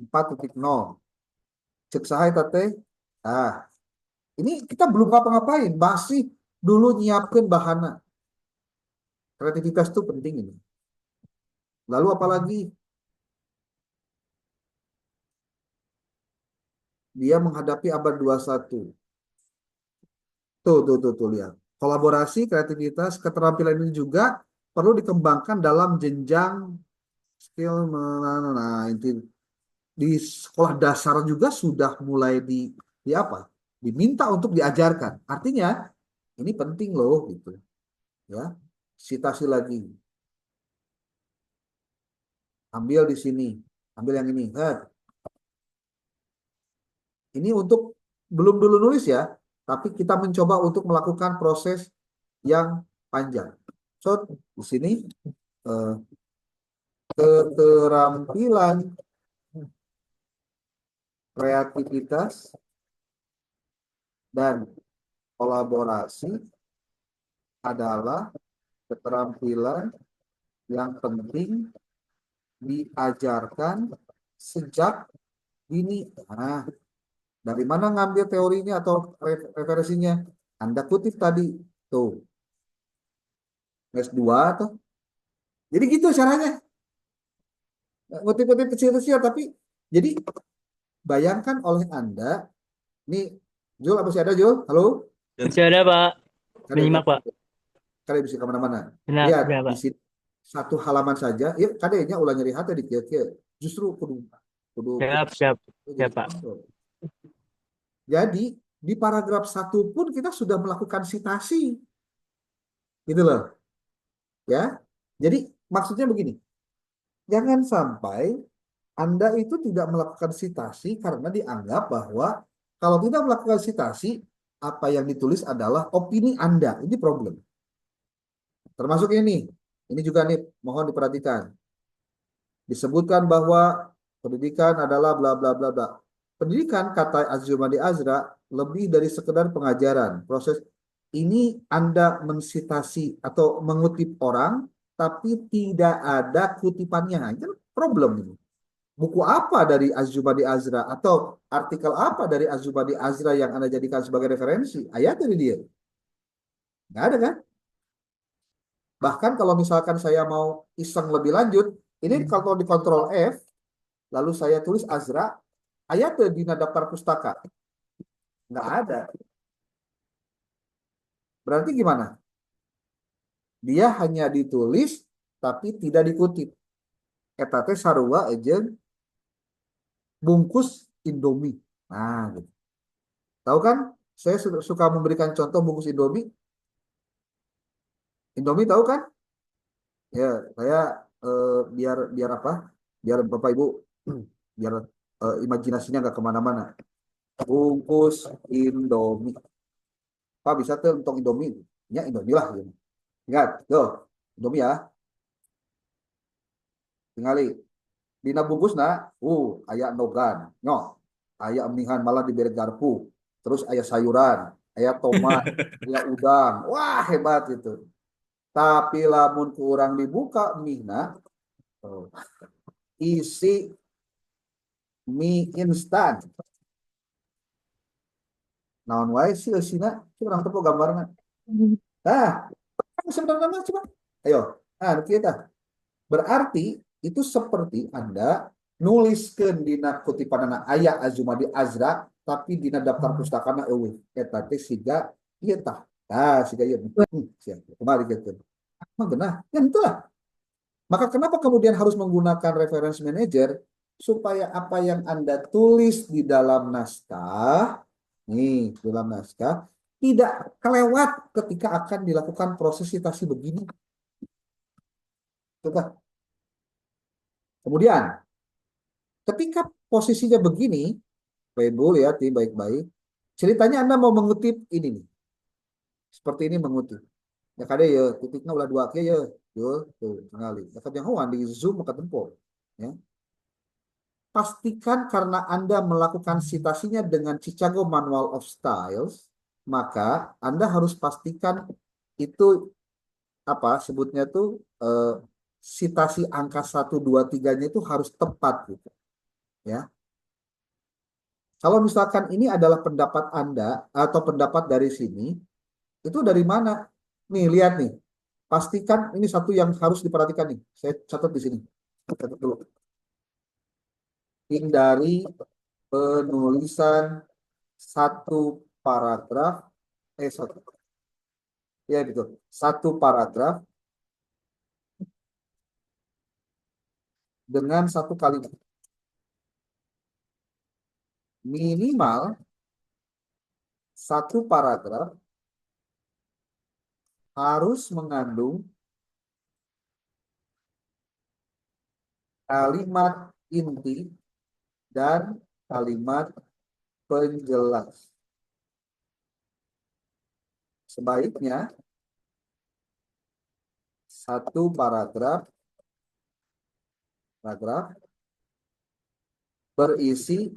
4.0. Cek saha eta teh? Nah, ini kita belum ngapa-ngapain, masih dulu nyiapkan bahana. Kreativitas itu penting ini. Lalu apalagi? Dia menghadapi abad 21. Tuh, lihat. Kolaborasi, kreativitas, keterampilan ini juga perlu dikembangkan dalam jenjang skill. Nah, inti di sekolah dasar juga sudah mulai di apa? Diminta untuk diajarkan. Artinya ini penting loh gitu. Ya. Citasi lagi. Ambil di sini, ambil yang ini. Ini untuk belum dulu nulis ya, tapi kita mencoba untuk melakukan proses yang panjang. So, di sini keterampilan kreativitas dan kolaborasi adalah keterampilan yang penting diajarkan sejak dini. Nah, dari mana ngambil teorinya atau referensinya? Anda kutip tadi. Tuh. S2 tuh. Jadi gitu caranya. Kutip-kutip kecil-kecil, tapi jadi bayangkan oleh Anda. Nih, Jul, apa sih ada Jul? Halo? Masih ada, Pak. Menyimak, Pak. Kalian bisa kemana-mana. Benar, Lihat, benar, Pak. di sini satu halaman saja. Ya, kadangnya ulah nyeri hati di kia-kia. Justru kudu Siap, Pak. Jadi di paragraf 1 pun kita sudah melakukan citasi. Gitu loh. Ya. Jadi maksudnya begini. Jangan sampai Anda itu tidak melakukan citasi karena dianggap bahwa kalau tidak melakukan citasi, apa yang ditulis adalah opini Anda. Ini problem. Termasuk ini. Ini juga nih, mohon diperhatikan. Disebutkan bahwa pendidikan adalah bla bla bla bla. Pendidikan, kata Az-Zubadi Azra, lebih dari sekedar pengajaran. Proses ini Anda mensitasi atau mengutip orang, tapi tidak ada kutipannya. Itu problem ini. Buku apa dari Az-Zubadi Azra atau artikel apa dari Az-Zubadi Azra yang Anda jadikan sebagai referensi? Ayat dari dia. Nggak ada kan? Bahkan kalau misalkan saya mau iseng lebih lanjut, ini kalau di Ctrl F, lalu saya tulis Azra, ayat di daftar pustaka. Nggak ada. Berarti gimana? Dia hanya ditulis, tapi tidak dikutip. Eta teh sarua ejen bungkus Indomie. Nah, gitu. Tahu kan? Saya suka memberikan contoh bungkus Indomie. Indomie tahu kan? Ya, saya biar apa? Biar Bapak Ibu biar imajinasinya nggak kemana-mana. Bungkus Indomie. Pak bisa tuh untuk Indomie? Ya Indomie lah. Gitu. Ingat, tuh Indomie ya. Tinggali. Dina bungkus aya nogan, aya emihan malah diberi garpu, terus aya sayuran, aya tomat, aya udang, wah hebat itu. Tapi lamun kurang dibuka mina isi mie instan. Naon wae sih eusina? Coba urang teu gambarna. Nah, sebenarnya mah coba. Ayo. Nah, kita. Berarti itu seperti Anda nuliskeun dina kutipanana aya Azumadi Azra tapi dina daftar pustakana eueuh eta teh siga ieu tah. Tah siga ieu. Siap. Kembali gitu. Mah genah. Ya itulah. Maka kenapa kemudian harus menggunakan reference manager supaya apa yang Anda tulis di dalam naskah dalam naskah tidak kelewat ketika akan dilakukan proses citasi begini. Coba. Kemudian, ketika posisinya begini, Ibu lihat baik-baik. Ceritanya Anda mau mengutip ini nih. Seperti ini mengutip. Ya kada ya, titiknya ulah dua ke ya. Tuh, kenali. Ya yang hoan di zoom maka tempo. Ya. Pastikan karena Anda melakukan citasinya dengan Chicago Manual of Styles, maka Anda harus pastikan itu apa sebutnya tuh citasi angka 1, 2, 3-nya itu harus tepat gitu. Ya. Kalau misalkan ini adalah pendapat Anda atau pendapat dari sini, itu dari mana? Nih, lihat nih. Pastikan ini satu yang harus diperhatikan nih. Saya catat di sini. Catat dulu. Hindari penulisan satu paragraf ya gitu. Satu paragraf dengan satu kalimat. Minimal satu paragraf harus mengandung kalimat inti dan kalimat penjelas. Sebaiknya satu paragraf berisi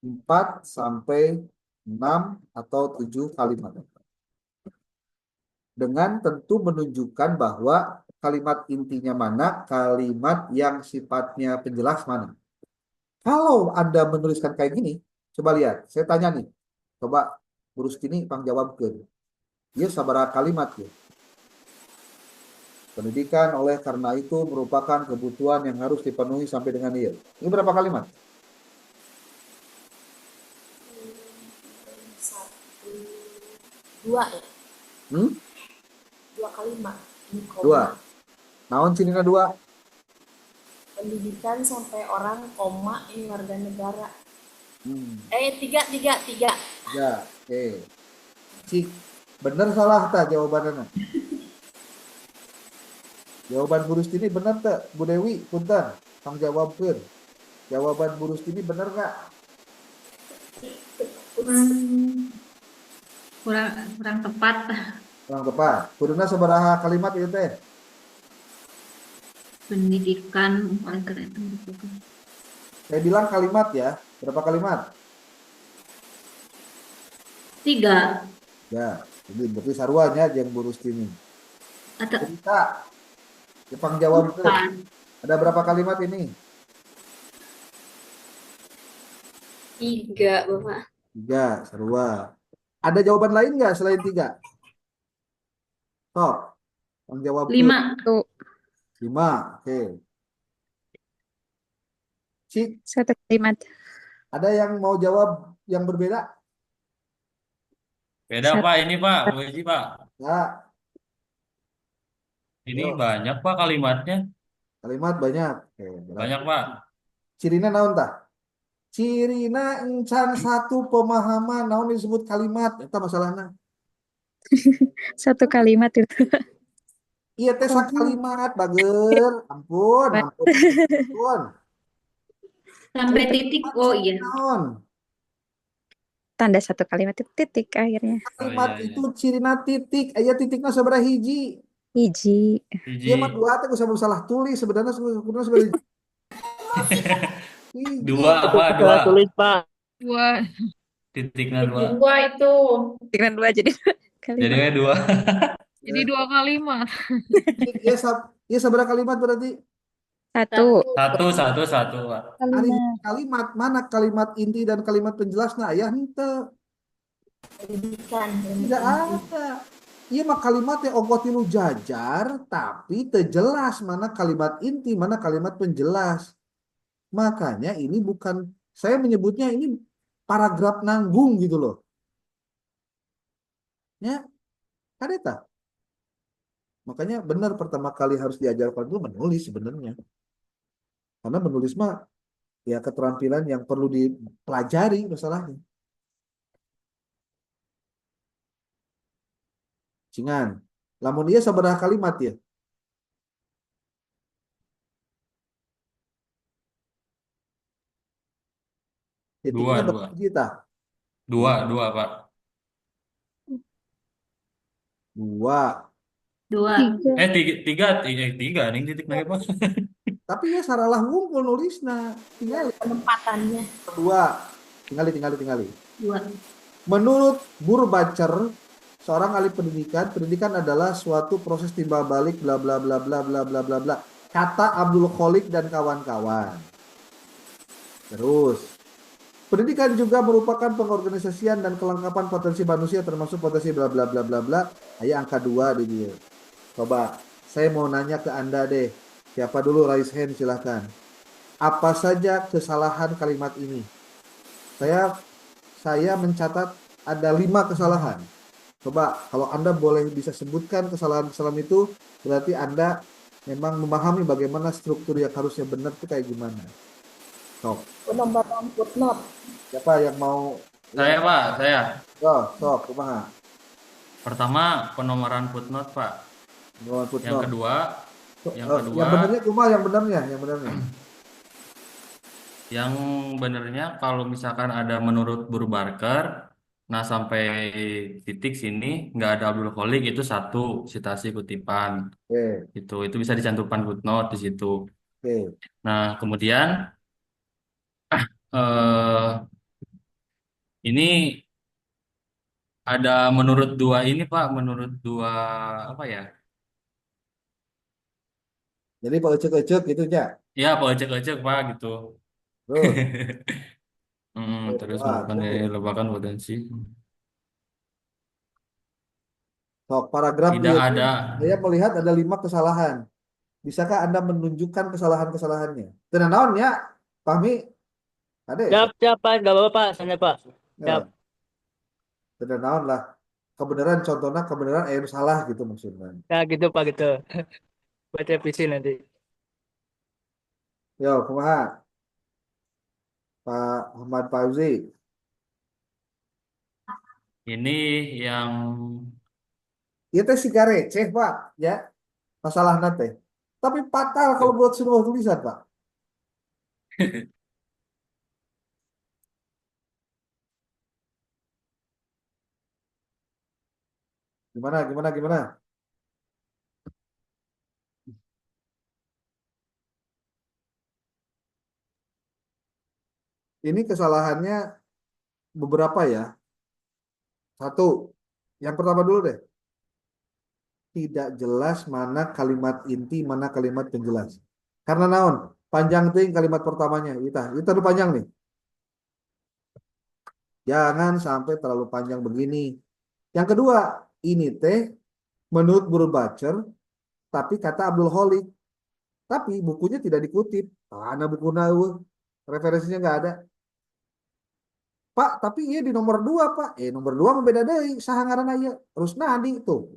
4 sampai 6 atau 7 kalimat. Dengan tentu menunjukkan bahwa kalimat intinya mana, kalimat yang sifatnya penjelas mana. Kalau Anda menuliskan kayak gini, coba lihat, saya tanya nih, coba Bu Rustini pangjawabkeun. Ieu sabaraha kalimat ya? Pendidikan oleh karena itu merupakan kebutuhan yang harus dipenuhi sampai dengan ieu. Ini berapa kalimat? 1, 2 ya? 2 kalimat. Ini koma. 2. Naon cinina 2? Pendidikan sampai orang koma ini warga negara. 3. Ya, oke. Cik, bener salah tak jawabannya? Jawaban Bu Rustini bener tak? Bu Dewi, punten, tang jawabkeun. Jawaban Bu Rustini bener nggak? Kurang tepat. Kurang tepat. Kuduna sabaraha kalimat itu teh? Pendidikan oleh karena itu. Saya bilang kalimat ya. Berapa kalimat? 3. Ya, jadi berarti sarwanya yang Bu Rustini. Atau Cerita. Jepang jawab itu. 4. Ada berapa kalimat ini? 3, Bapak. 3, sarua. Ada jawaban lain nggak selain 3? Top. Yang jawab 5. 5. Oke. Cik, Satu kalimat. ada yang mau jawab yang berbeda? Beda Pak, ini Pak, Bu Haji Pak. Ya, Ini Yo. banyak Pak kalimatnya. kalimat banyak. Oke, Banyak Pak. Cirina naon tah? Cirina encan satu pemahaman naon disebut kalimat. Eta masalahna. Satu kalimat itu. Iya teh kalimat bageur. Ampun. Sampai titik. Oh iya. Naon? Tanda satu kalimat itu titik akhirnya. Kalimat iya, itu cirina titik. Aya titikna sabaraha hiji. Hiji. Hiji. Iya mah 2 teh kudu salah tulis sebenarnya sebenarnya hiji. 2 Pak, 2. Tulis Pak. 2. Titiknya 2. 2 itu. Dengan dua jadi kalimat. Jadinya 2. Jadi 2 kalimat. Iya, seberapa kalimat berarti? Satu. Satu, Pak. Ari kalimat mana kalimat inti dan kalimat penjelasnya ayah henteu. Pendidikan. Tidak ada. Iya mah kalimatnya ongko tilu jajar, tapi terjelas mana kalimat inti, mana kalimat penjelas. Makanya ini bukan, saya menyebutnya ini paragraf nanggung gitu loh. Ya, kadeta. Makanya benar pertama kali harus diajarkan itu menulis sebenarnya. Karena menulis mah ya keterampilan yang perlu dipelajari masalahnya. Cingan. Lamun iya sabaraha kalimat ya. Titiknya 2. berapa kita? 2, Pak. 2. 2. Tiga, nih titik lagi, Pak. Tapi ya saralah ngumpul nulisna. Tinggal Penempatannya. 2. Tinggali. 2. Menurut Burbacher, seorang ahli pendidikan, pendidikan adalah suatu proses timbal balik bla bla bla bla bla bla bla bla. Kata Abdul Khalik dan kawan-kawan. Terus, pendidikan juga merupakan pengorganisasian dan kelengkapan potensi manusia termasuk potensi bla bla bla bla bla. Ayat angka 2 di dia. Coba, saya mau nanya ke Anda deh. Siapa dulu raise hand silahkan. Apa saja kesalahan kalimat ini? Saya mencatat ada 5 kesalahan. Coba kalau Anda boleh bisa sebutkan kesalahan-kesalahan itu, berarti Anda memang memahami bagaimana struktur yang harusnya benar itu kayak gimana. Sok. Penomboran footnote. Siapa yang mau? Saya, Pak, saya. Sok, kumaha? Pertama, penomoran footnote, Pak. Nuan Yang footnote. kedua, Yang benernya kumaha yang benernya? yang benernya kalau misalkan ada menurut Burbarker, nah sampai titik sini nggak ada Abdul Khalik itu satu citasi kutipan. Oke, Itu bisa dicantumkan footnote di situ. oke. Nah, kemudian eh ini ada menurut 2 ini, Pak, menurut 2 apa ya? Jadi Pak Ecek-ecek gitu ya. Ya, Pak ecek-ecek, Pak, gitu. Terus, Terus wah, merupakan tuh. lebakan potensi. Sok, paragraf Tidak iya ada. saya melihat ada 5 kesalahan. Bisakah Anda menunjukkan kesalahan-kesalahannya? Tenang naon ya, Fahmi? Ada ya? Siap, Pak. Gak apa-apa, Pak. Sana, Pak. Siap. Ya, tenang naon lah. Kebenaran contohnya kebenaran salah gitu maksudnya. Ya, gitu, Pak, gitu. Buat revisi nanti. Yo, kumaha? Pak Ahmad Fauzi. Ini yang Itu teh si receh, Pak, ya. Masalah nanti. Tapi fatal kalau buat sebuah tulisan, Pak. Gimana? Ini kesalahannya beberapa ya. Satu, yang pertama dulu deh. Tidak jelas mana kalimat inti, mana kalimat penjelas. Karena naon? Panjang ting kalimat pertamanya. Itu terlalu panjang nih. Jangan sampai terlalu panjang begini. Yang kedua, ini teh menurut Burbacher, tapi kata Abdul Khalik. Tapi bukunya tidak dikutip. Karena bukunya referensinya nggak ada. Pak, tapi iya di nomor 2, Pak. Nomor 2 membeda dari sahangaran aja. Rusnadi itu.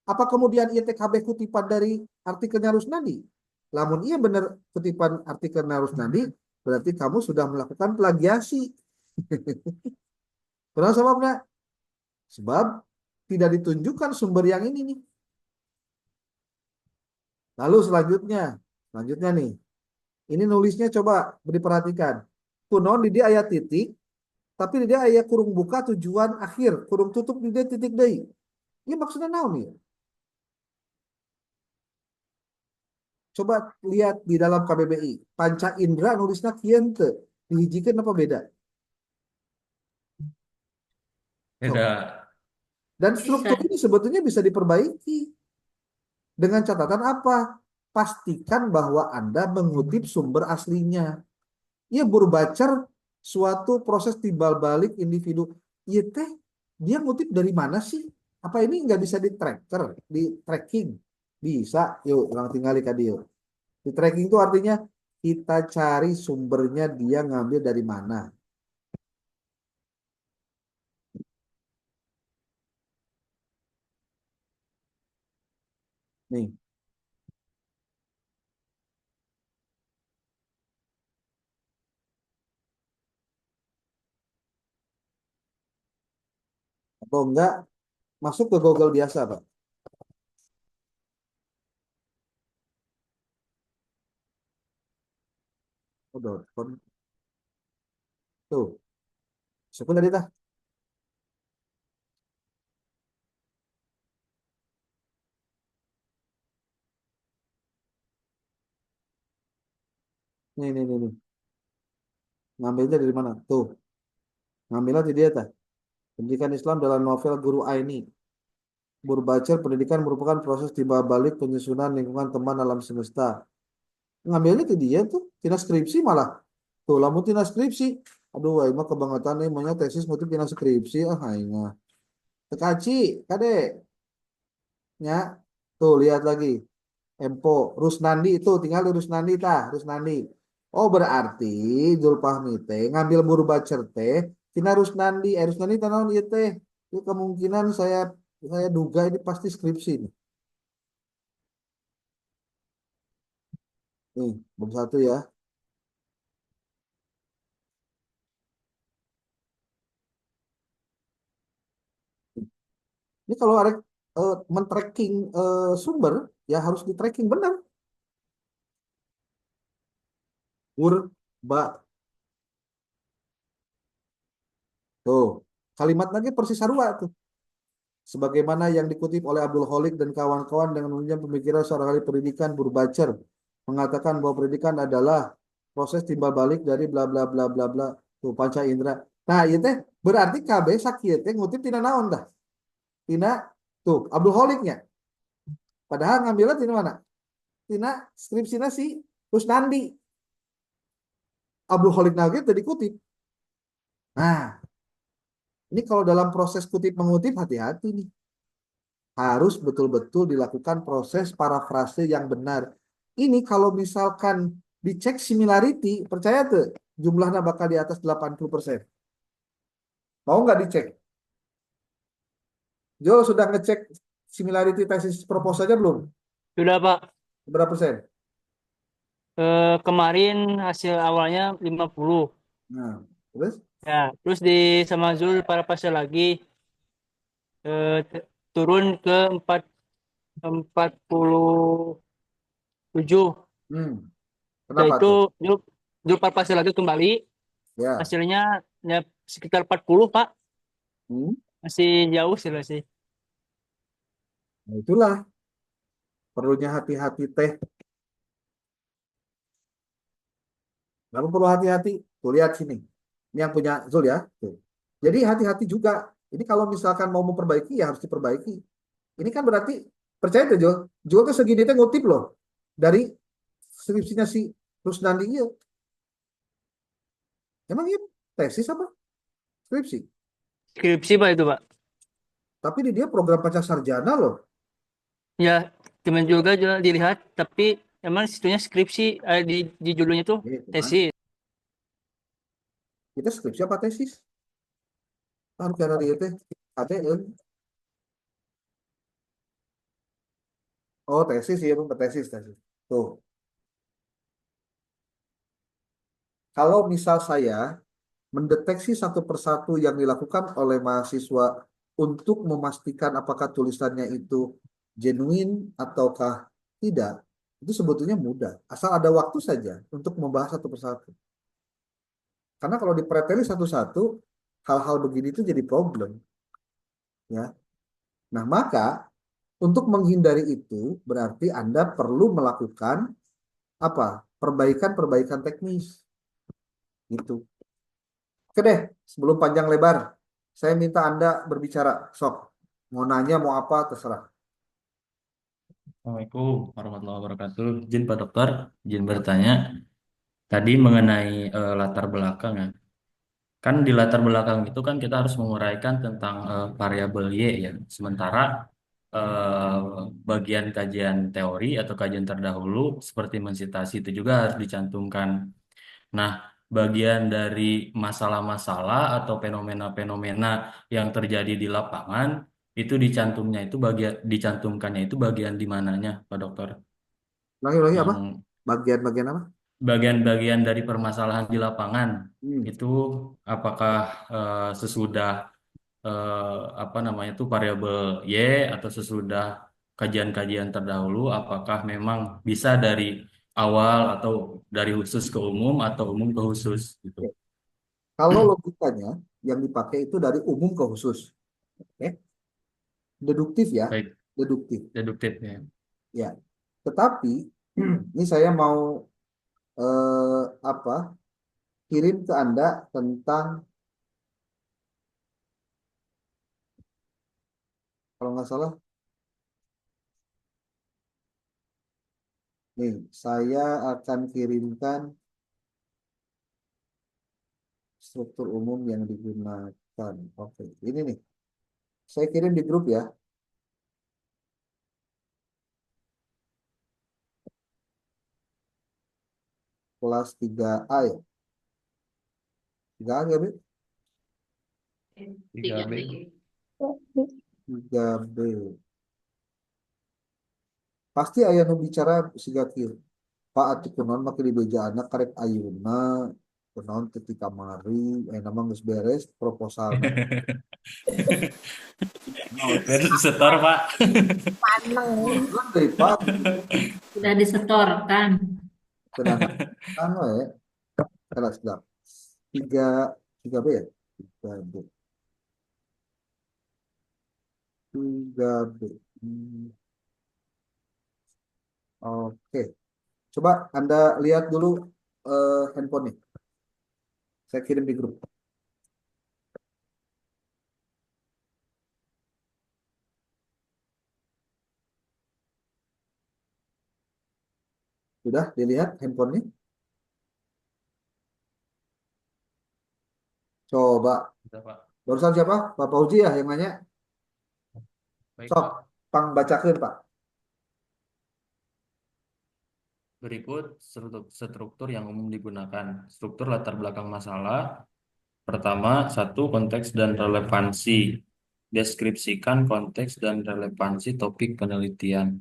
Apa kemudian ITKB kutipan dari artikelnya Rusnadi? Lamun iya benar kutipan artikelnya Rusnadi, berarti kamu sudah melakukan plagiasi. Kenapa sebabnya? Sebab tidak ditunjukkan sumber yang ini nih. Lalu selanjutnya nih. Ini nulisnya coba diperhatikan. Kunon di dia ayat titik, tapi di dia ayat kurung buka tujuan akhir, kurung tutup di dia titik deui. Ini maksudnya naon nih? Coba lihat di dalam KBBI. Panca Indra nulisnya kieu teu. Dihijikeun apa beda? beda. Dan Bisa. struktur ini sebetulnya bisa diperbaiki dengan catatan apa? Pastikan bahwa Anda mengutip sumber aslinya. Ya, Burbacher suatu proses timbal balik individu. Iya teh, dia ngutip dari mana sih? Apa ini nggak bisa di tracker, di tracking? Bisa, yuk, orang tinggal di yuk. Di tracking itu artinya kita cari sumbernya dia ngambil dari mana. Nih, atau enggak masuk ke Google biasa, Pak. Oh, .com. Tuh, masukkan dari tah. Nih. Ngambilnya dari mana? Tuh, ngambilnya di dia tah. Pendidikan Islam dalam novel Guru Aini. Burbacher, pendidikan merupakan proses timbal balik penyusunan lingkungan teman alam semesta. Ngambilnya ke dia tuh, tina skripsi malah. Tuh, lamun tina skripsi. Aduh, aing mah kebangetan nih, maunya tesis ngutip tina skripsi. Ah, aing mah. Tekaci, kade. Ya, tuh lihat lagi. Empo, Rusnandi itu tinggal di Rusnandi tah, Rusnandi. Oh, berarti Zulfahmi teh ngambil Burbacher teh tina Rusnandi. Rusnandi tanaon ieu teh. Itu kemungkinan saya duga ini pasti skripsi nih. Nih, bab satu ya. Ini kalau ada men-tracking sumber, ya harus di-tracking benar. Ba, tuh. Kalimat lagi persis sarua tuh. Sebagaimana yang dikutip oleh Abdul Khalik dan kawan-kawan dengan menunjukkan pemikiran seorang ahli pendidikan Burbacher mengatakan bahwa pendidikan adalah proses timbal balik dari bla bla bla bla bla tuh panca indera. Nah, itu teh berarti KB sakieu teh ngutip tina naon dah? Tina tuh Abdul Khaliknya. Padahal ngambilnya tina mana? Tina skripsina si Rusnandi. Abdul Khalik Nagib tadi kutip. Nah, ini kalau dalam proses kutip mengutip hati-hati nih. Harus betul-betul dilakukan proses parafrase yang benar. Ini kalau misalkan dicek similarity, percaya tuh jumlahnya bakal di atas 80%. Mau nggak dicek? Jo sudah ngecek similarity tesis proposalnya belum? Sudah, Pak. Berapa persen? Kemarin hasil awalnya 50. Nah, terus? Ya, terus di sama Zul para pasien lagi turun ke 47. Hmm, Setelah kenapa itu tuh? Zul, Zul para pasien lagi kembali. Ya, Hasilnya ya, sekitar 40, Pak. hmm, Masih jauh sih. nah itulah perlunya hati-hati teh. Kamu perlu hati-hati. Tuh lihat sini. Ini yang punya Zul ya. Tuh. Jadi hati-hati juga. Ini kalau misalkan mau memperbaiki ya harus diperbaiki. Ini kan berarti percaya tuh Jo. Jo tuh segini teh ngutip loh dari skripsinya si Rusnandi iya. Emang iya tesis apa? Skripsi. Skripsi, Pak, itu, Pak. Tapi di dia program pasca sarjana loh. Ya, cuman juga dilihat, tapi emang situnya skripsi, di judulnya tuh Ini teman, tesis. kita skripsi apa tesis? Harus cara dia teh. Ada oh tesis ya, tesis. Tuh. Kalau misal saya mendeteksi satu persatu yang dilakukan oleh mahasiswa untuk memastikan apakah tulisannya itu genuine ataukah tidak, itu sebetulnya mudah. Asal ada waktu saja untuk membahas satu persatu. Karena kalau dipreteli satu-satu, hal-hal begini itu jadi problem. Ya. Nah, maka untuk menghindari itu berarti Anda perlu melakukan apa? Perbaikan-perbaikan teknis. Gitu. Oke deh, sebelum panjang lebar, saya minta Anda berbicara. Sok. Mau nanya, mau apa, terserah. Assalamualaikum warahmatullahi wabarakatuh. Izin Pak Dokter, izin bertanya. Tadi mengenai latar belakang ya. Kan di latar belakang itu kan kita harus menguraikan tentang variabel Y ya. Sementara eh, bagian kajian teori atau kajian terdahulu seperti mensitasi itu juga harus dicantumkan. Nah, bagian dari masalah-masalah atau fenomena-fenomena yang terjadi di lapangan itu dicantumkannya itu bagian di mananya, Pak Dokter? Lagi apa? Yang Bagian-bagian apa? bagian-bagian dari permasalahan di lapangan Hmm. itu apakah sesudah apa namanya itu variabel Y atau sesudah kajian-kajian terdahulu apakah memang bisa dari awal atau dari khusus ke umum atau umum ke khusus gitu. Kalau logikanya yang dipakai itu dari umum ke khusus. Oke? Deduktif ya, Baik, deduktif. deduktif ya. Ya. Tetapi ini saya mau apa? Kirim ke Anda tentang, kalau nggak salah, nih saya akan kirimkan struktur umum yang digunakan. Oke, ini nih. Saya kirim di grup ya. Kelas 3A ya. 3A ya, Bu? 3B. 3B. Pasti aya nu bicara siga kieu. Pak atuh kunaon make dibeja anak karek ayeuna kunaon teu ti kamari nama geus beres proposalna. Naon Itu setor Pak. Paneng. deui Pak Sudah disetorkan. tenang. Anu we kelas sedap. 3 3B ya? 3B. 3B. Oke. Coba Anda lihat dulu handphonenya. Saya kirim di grup. Sudah dilihat handphonenya? Coba. Sudah, Pak. Barusan siapa? Bapak Uji ya yang nanya? Baik, Sok, Pak. pang bacakeun, Pak. Berikut struktur yang umum digunakan. Struktur latar belakang masalah. Pertama, satu konteks dan relevansi. Deskripsikan konteks dan relevansi topik penelitian.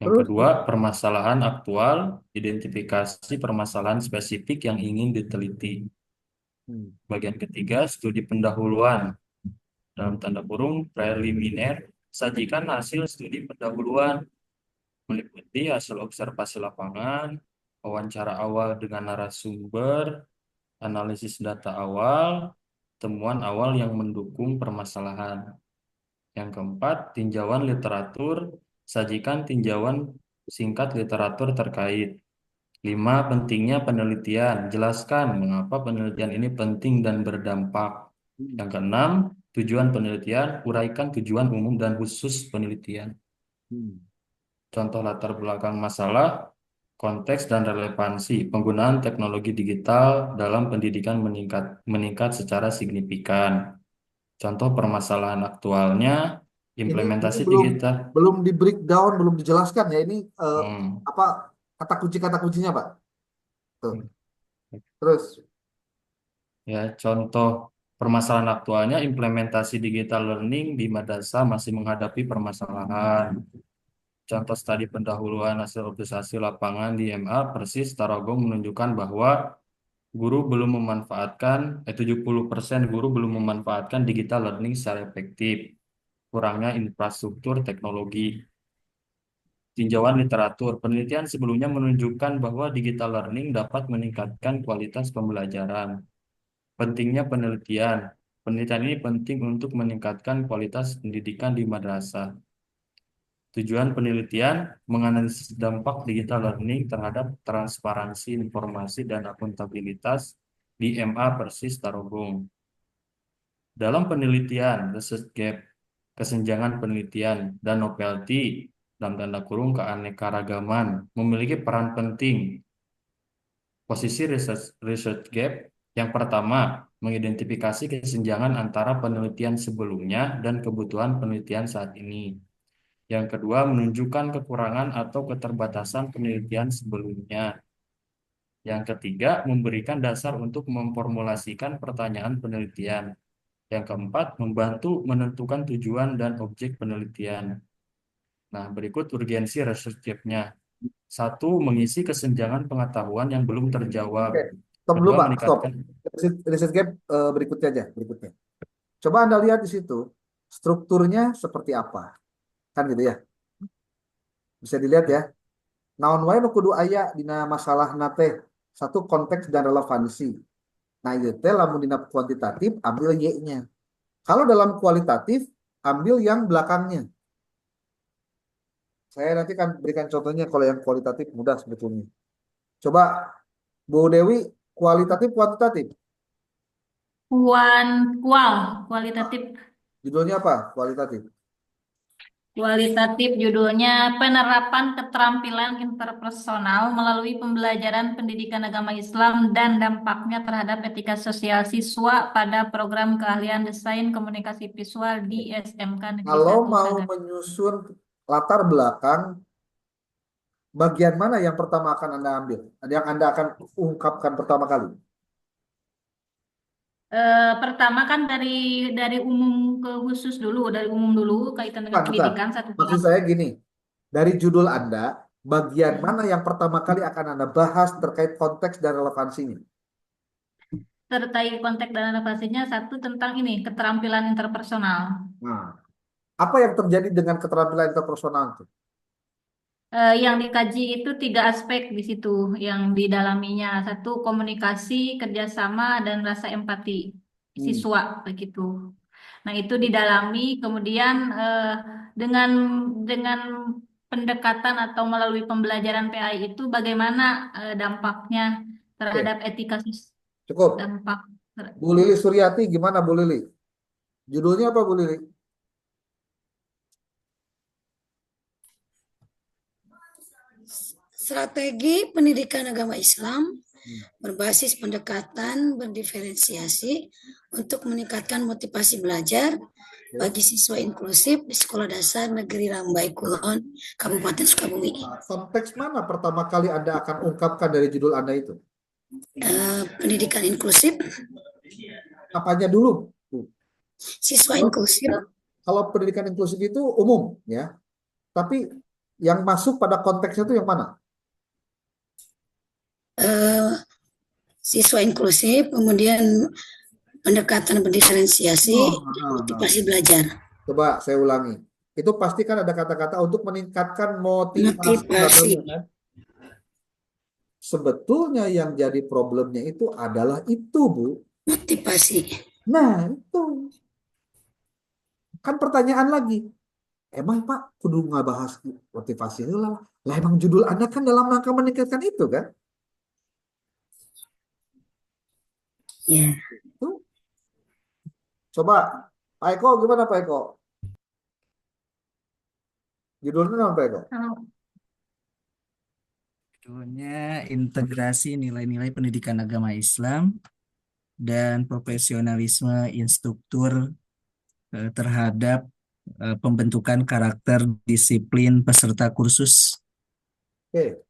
Yang Terus, kedua, permasalahan aktual. Identifikasi permasalahan spesifik yang ingin diteliti. Bagian ketiga, studi pendahuluan. Dalam tanda kurung, preliminar. Sajikan hasil studi pendahuluan meliputi hasil observasi lapangan, wawancara awal dengan narasumber, analisis data awal, temuan awal yang mendukung permasalahan. Yang keempat, tinjauan literatur, sajikan tinjauan singkat literatur terkait. 5. Pentingnya penelitian, jelaskan mengapa penelitian ini penting dan berdampak. Yang keenam, tujuan penelitian, uraikan tujuan umum dan khusus penelitian. Contoh latar belakang masalah, konteks dan relevansi. Penggunaan teknologi digital dalam pendidikan meningkat secara signifikan. Contoh permasalahan aktualnya, ini implementasi belum digital. belum di breakdown, belum dijelaskan ya. Ini Hmm. apa kata kuncinya, Pak? Tuh. Terus, Ya, contoh permasalahan aktualnya, implementasi digital learning di madrasah masih menghadapi permasalahan. Contoh studi pendahuluan hasil observasi lapangan di MA Persis Tarogong menunjukkan bahwa 70% guru belum memanfaatkan digital learning secara efektif. Kurangnya infrastruktur teknologi. Tinjauan literatur. Penelitian sebelumnya menunjukkan bahwa digital learning dapat meningkatkan kualitas pembelajaran. Pentingnya penelitian. Penelitian ini penting untuk meningkatkan kualitas pendidikan di madrasah. Tujuan penelitian menganalisis dampak digital learning terhadap transparansi informasi dan akuntabilitas di MA Persis Tarogong. Dalam penelitian, research gap, kesenjangan penelitian, dan novelty, dalam tanda kurung keanekaragaman, memiliki peran penting. Posisi research gap yang pertama, mengidentifikasi kesenjangan antara penelitian sebelumnya dan kebutuhan penelitian saat ini. Yang kedua, menunjukkan kekurangan atau keterbatasan penelitian sebelumnya. Yang ketiga, memberikan dasar untuk memformulasikan pertanyaan penelitian. Yang keempat, membantu menentukan tujuan dan objek penelitian. Nah, berikut urgensi research gap-nya. Satu, mengisi kesenjangan pengetahuan yang belum terjawab. Oke, stop dulu Kedua, Pak, stop. meningkatkan. Research gap berikutnya aja, berikutnya. Coba Anda lihat di situ, strukturnya seperti apa. Kan gitu ya. Bisa dilihat ya. Naon wae nu kudu aya dina masalah nate. Satu, konteks dan relevansi. Nah, itu teh lamun dina kuantitatif ambil Y-nya. Kalau dalam kualitatif ambil yang belakangnya. Saya nanti akan berikan contohnya kalau yang kualitatif mudah sebetulnya. Coba Bu Dewi, kualitatif kuantitatif. Kualitatif. Judulnya apa? Kualitatif. Kualitatif judulnya penerapan keterampilan interpersonal melalui pembelajaran pendidikan agama Islam dan dampaknya terhadap etika sosial siswa pada program keahlian desain komunikasi visual di SMK Negeri Kalau 1 mau Sagak. menyusun latar belakang, bagian mana yang pertama akan Anda ambil? Ada yang Anda akan ungkapkan pertama kali? Pertama kan dari umum ke khusus dulu, dari umum dulu kaitan dengan Bukan. pendidikan satu Maksud saya gini, dari judul Anda, bagian mana yang pertama kali akan Anda bahas terkait konteks dan relevansinya? terkait konteks dan relevansinya satu tentang ini keterampilan interpersonal. Nah, apa yang terjadi dengan keterampilan interpersonal itu? Yang dikaji itu 3 aspek di situ yang didalaminya. Satu, komunikasi, kerjasama, dan rasa empati siswa begitu. Nah, itu didalami. Kemudian dengan pendekatan atau melalui pembelajaran PAI itu bagaimana dampaknya terhadap etika Cukup. dampak. Bu Lili Suryati, gimana Bu Lili? Judulnya apa Bu Lili? Strategi pendidikan agama Islam berbasis pendekatan berdiferensiasi untuk meningkatkan motivasi belajar bagi siswa inklusif di Sekolah Dasar Negeri Rambai Kulon, Kabupaten Sukabumi. Konteks mana pertama kali Anda akan ungkapkan dari judul Anda itu? Pendidikan inklusif. Apanya dulu? Siswa inklusif. Kalau pendidikan inklusif itu umum, ya. Tapi yang masuk pada konteksnya itu yang mana? Siswa inklusif, kemudian pendekatan berdiferensiasi, motivasi belajar. Coba saya ulangi. Itu pasti kan ada kata-kata untuk meningkatkan motivasi. Kan? Sebetulnya yang jadi problemnya itu adalah itu, Bu. Motivasi. Nah, itu. Kan pertanyaan lagi. Emang Pak, kudu nggak bahas motivasi itu lah. Lah emang judul Anda kan dalam rangka meningkatkan itu kan? Ya. Tuh. Coba, Pak Eko gimana Pak Eko? Judulnya apa Pak Eko? Judulnya integrasi nilai-nilai pendidikan agama Islam dan profesionalisme instruktur terhadap pembentukan karakter disiplin peserta kursus. Oke.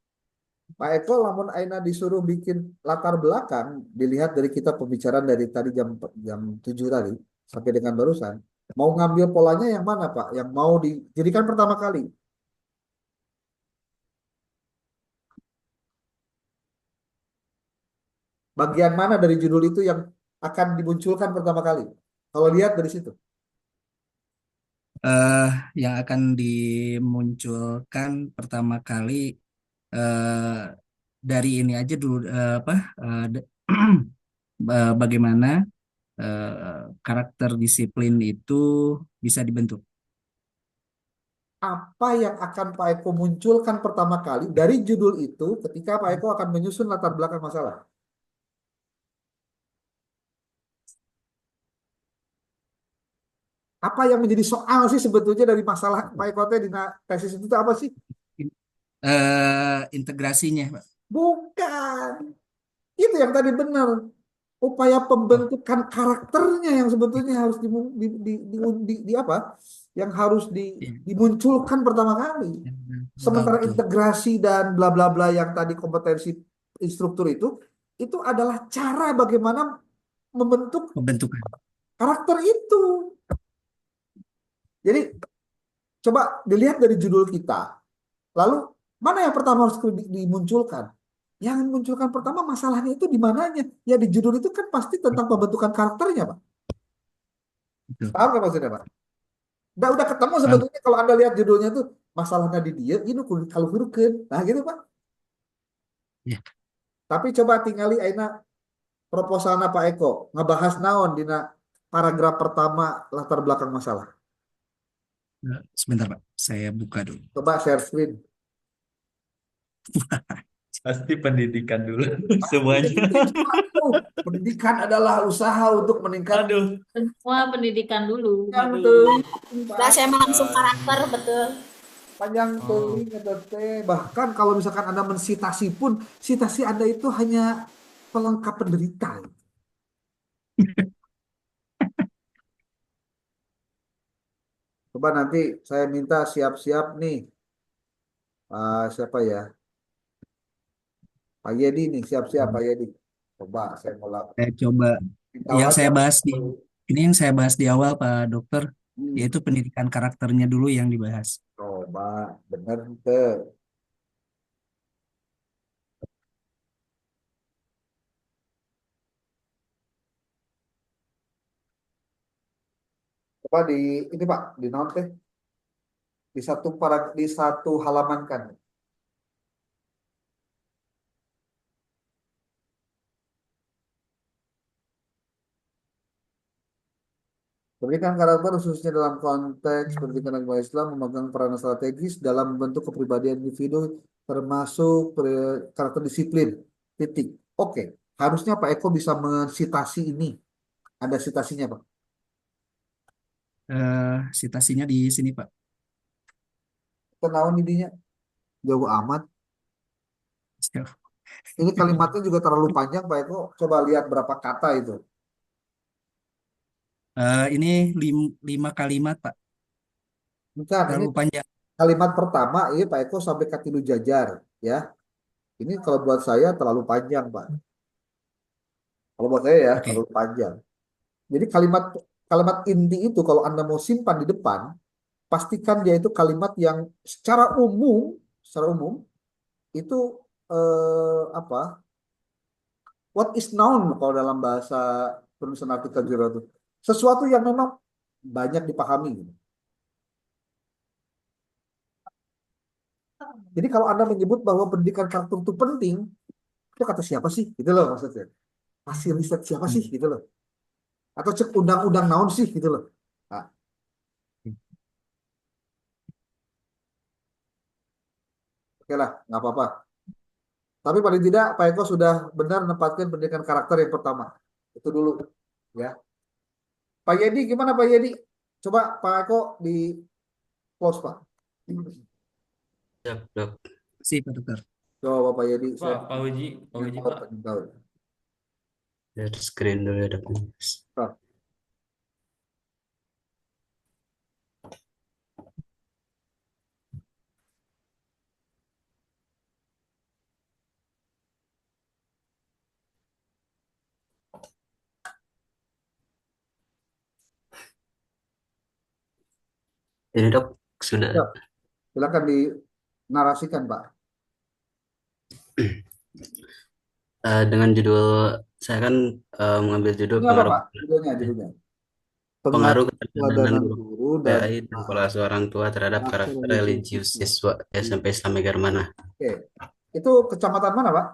Pak Eko, lamun Aina disuruh bikin latar belakang, dilihat dari kita pembicaraan dari tadi jam 7 tadi sampai dengan barusan, mau ngambil polanya yang mana Pak? Yang mau dijadikan pertama kali? Bagian mana dari judul itu yang akan dimunculkan pertama kali? Kalau lihat dari situ. Yang akan dimunculkan pertama kali dari ini aja dulu bagaimana karakter disiplin itu bisa dibentuk. Apa yang akan Pak Eko munculkan pertama kali dari judul itu ketika Pak Eko akan menyusun latar belakang masalah? Apa yang menjadi soal sih sebetulnya dari masalah Pak Eko teh di tesis itu tuh apa sih? Integrasinya, Pak. Bukan. Itu yang tadi benar. Upaya Oh, pembentukan karakternya yang sebetulnya harus di apa? Yang harus iya. dimunculkan pertama kali. Betul, Sementara betul. integrasi dan bla bla bla yang tadi kompetensi instruktur itu adalah cara bagaimana membentuk Pembentukan. karakter itu. Jadi coba dilihat dari judul kita. Lalu mana yang pertama harus dimunculkan? Yang dimunculkan pertama masalahnya itu di mananya? Ya di judul itu kan pasti tentang pembentukan karakternya, Pak. Betul. Paham nggak maksudnya, Pak? Udah ketemu Paham. sebetulnya kalau Anda lihat judulnya tuh masalahnya di dia, ini kalau hurukeun. Nah gitu, Pak. Ya. Tapi coba tingali aina proposalna Pak Eko ngebahas naon dina paragraf pertama latar belakang masalah. Sebentar, Pak. Saya buka dulu. Coba share screen. Pasti pendidikan dulu semuanya. Pendidikan adalah usaha untuk meningkatkan. Aduh, Semua pendidikan dulu. Panjang aduh. teuing, Lah saya mah langsung karakter betul. panjang Oh, teuing eta teh. Bahkan kalau misalkan Anda mensitasi pun, sitasi Anda itu hanya pelengkap penderita. Coba nanti saya minta siap-siap nih. Siapa ya? Pak Yedi nih, siap-siap Pak Yedi. Coba saya mulai. Saya coba Tahu yang aja. saya bahas ini yang saya bahas di awal, Pak Dokter, Hmm, yaitu pendidikan karakternya dulu yang dibahas. coba bener tuh. Coba ini Pak, di note teh di satu halaman kan. Pendidikan karakter khususnya dalam konteks pendidikan agama Islam memegang peranan strategis dalam membentuk kepribadian individu termasuk karakter disiplin. Titik. Oke, harusnya Pak Eko bisa mensitasi ini. Ada sitasinya Pak. Citasinya di sini, Pak. Kenaun intinya jauh amat. Ini kalimatnya juga terlalu panjang Pak Eko. Coba lihat berapa kata itu. Ini 5 kalimat, Pak. Bukan, ini Terlalu panjang. kalimat pertama ini Pak Eko sampai katilu jajar ya. Ini kalau buat saya terlalu panjang Pak. Kalau buat saya ya Oke. terlalu panjang. Jadi kalimat kalimat inti itu kalau Anda mau simpan di depan, pastikan dia itu kalimat yang secara umum itu apa? What is noun kalau dalam bahasa penulisan artikel jurnal itu sesuatu yang memang banyak dipahami. Gitu. Jadi kalau Anda menyebut bahwa pendidikan karakter itu penting, itu kata siapa sih? Gitu loh maksudnya. Hasil riset siapa sih? Gitu loh. Atau cek undang-undang naon sih? Gitu loh. Nah, oke lah, nggak apa-apa. Tapi paling tidak Pak Eko sudah benar menempatkan pendidikan karakter yang pertama. Itu dulu. Ya. Pak Yedi, gimana Pak Yedi? Coba Pak Eko di close Pak. Siap, Dok. Sih, Pak Dokter. Coba Pak Yedi. Pak Uji, Pak. Share screen dulu ya, Dok. Ini Dok, sudah. Ya, silakan dinarasikan Pak. Dengan judul, saya kan mengambil judul Ini apa Pak? Judulnya. pengaruh Keteladanan keteladanan guru PAI dan pola asuh orang tua terhadap karakter religius siswa SMP Islam Negara mana? Oke. Itu kecamatan mana Pak?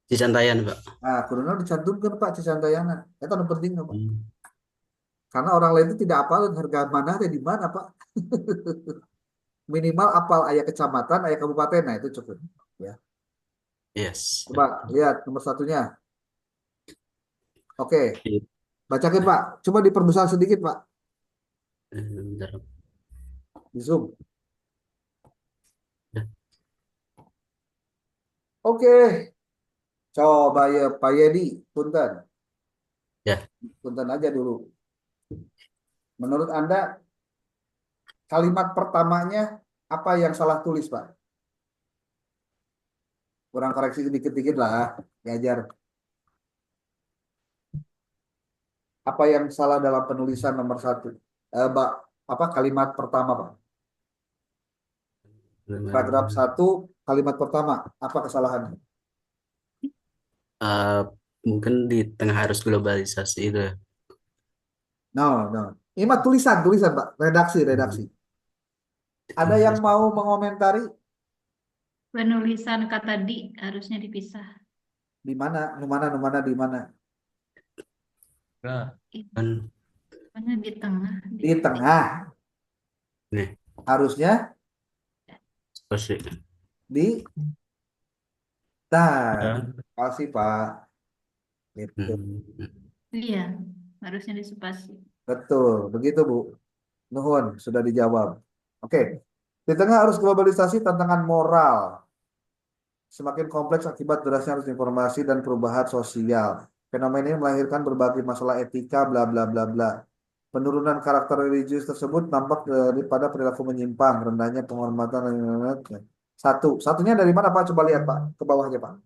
Cicantayan, Pak. Nah, kurang dicantumkan Pak Cisantayana. Itu yang penting Pak. Karena orang lain itu tidak apal harga mana ada di mana Pak. Minimal apal ayah kecamatan, ayah kabupaten, nah itu cukup. Ya. Yes. Coba lihat nomor satunya. Oke. Bacakan Pak. Coba diperbesar sedikit Pak. Bentar. Di Zoom. Udah. Oke. Coba ya Pak Yedi. Punten. Ya. Punten aja dulu. Menurut Anda kalimat pertamanya apa yang salah tulis Pak? Kurang koreksi dikit-dikit lah. Diajar. Apa yang salah dalam penulisan nomor 1? Mbak, apa kalimat pertama Pak? Paragraf 1 kalimat pertama. Apa kesalahannya? Mungkin di tengah arus globalisasi itu ya. No, no. Ini mah tulisan Pak. Redaksi. Ada yang mau mengomentari? Penulisan kata di harusnya dipisah. Di mana? Di mana? Nah, Kan Pokoknya di tengah. Di tengah. nih, Harusnya spasi. di Nah, ya. kasih Pak. Gitu. Iya, harusnya di spasi. Betul, begitu Bu. Nuhun, sudah dijawab. Oke. Di tengah arus globalisasi tantangan moral semakin kompleks akibat derasnya arus informasi dan perubahan sosial. Fenomena ini melahirkan berbagai masalah etika, bla bla bla bla. Penurunan karakter religius tersebut nampak daripada perilaku menyimpang, rendahnya penghormatan. Satunya dari mana Pak? Coba lihat Pak, ke bawahnya Pak.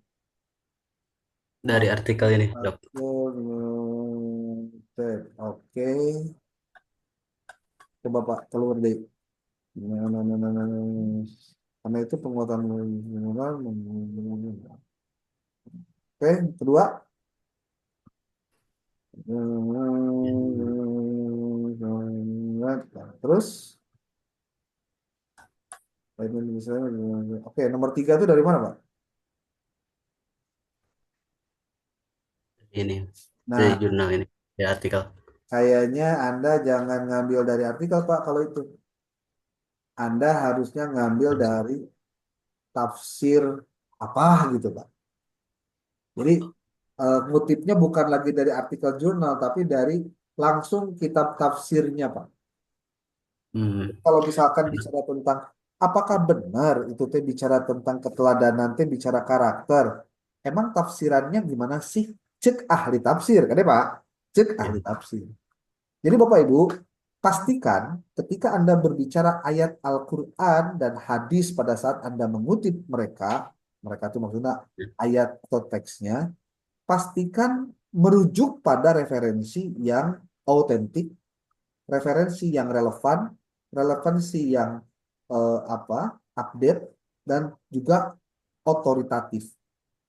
Dari artikel ini, Dok. Oke. Coba Pak, keluar deh. Karena itu penguatan. Oke, kedua. Terus. Oke, nomor 3 itu dari mana Pak? Ini dari Nah, jurnal ini, dari artikel. kayaknya Anda jangan ngambil dari artikel Pak kalau itu. Anda harusnya ngambil dari tafsir apa gitu Pak. Jadi ngutipnya bukan lagi dari artikel jurnal tapi dari langsung kitab tafsirnya Pak. Kalau misalkan bicara tentang apakah benar itu teh bicara tentang keteladanan teh bicara karakter. Emang tafsirannya gimana sih? Cek ahli tafsir, kan ya Pak? Cek ahli tafsir. Jadi Bapak Ibu, pastikan ketika Anda berbicara ayat Al-Quran dan hadis pada saat Anda mengutip mereka itu maksudnya ayat atau teksnya, pastikan merujuk pada referensi yang autentik, referensi yang relevan, relevansi yang update, dan juga otoritatif.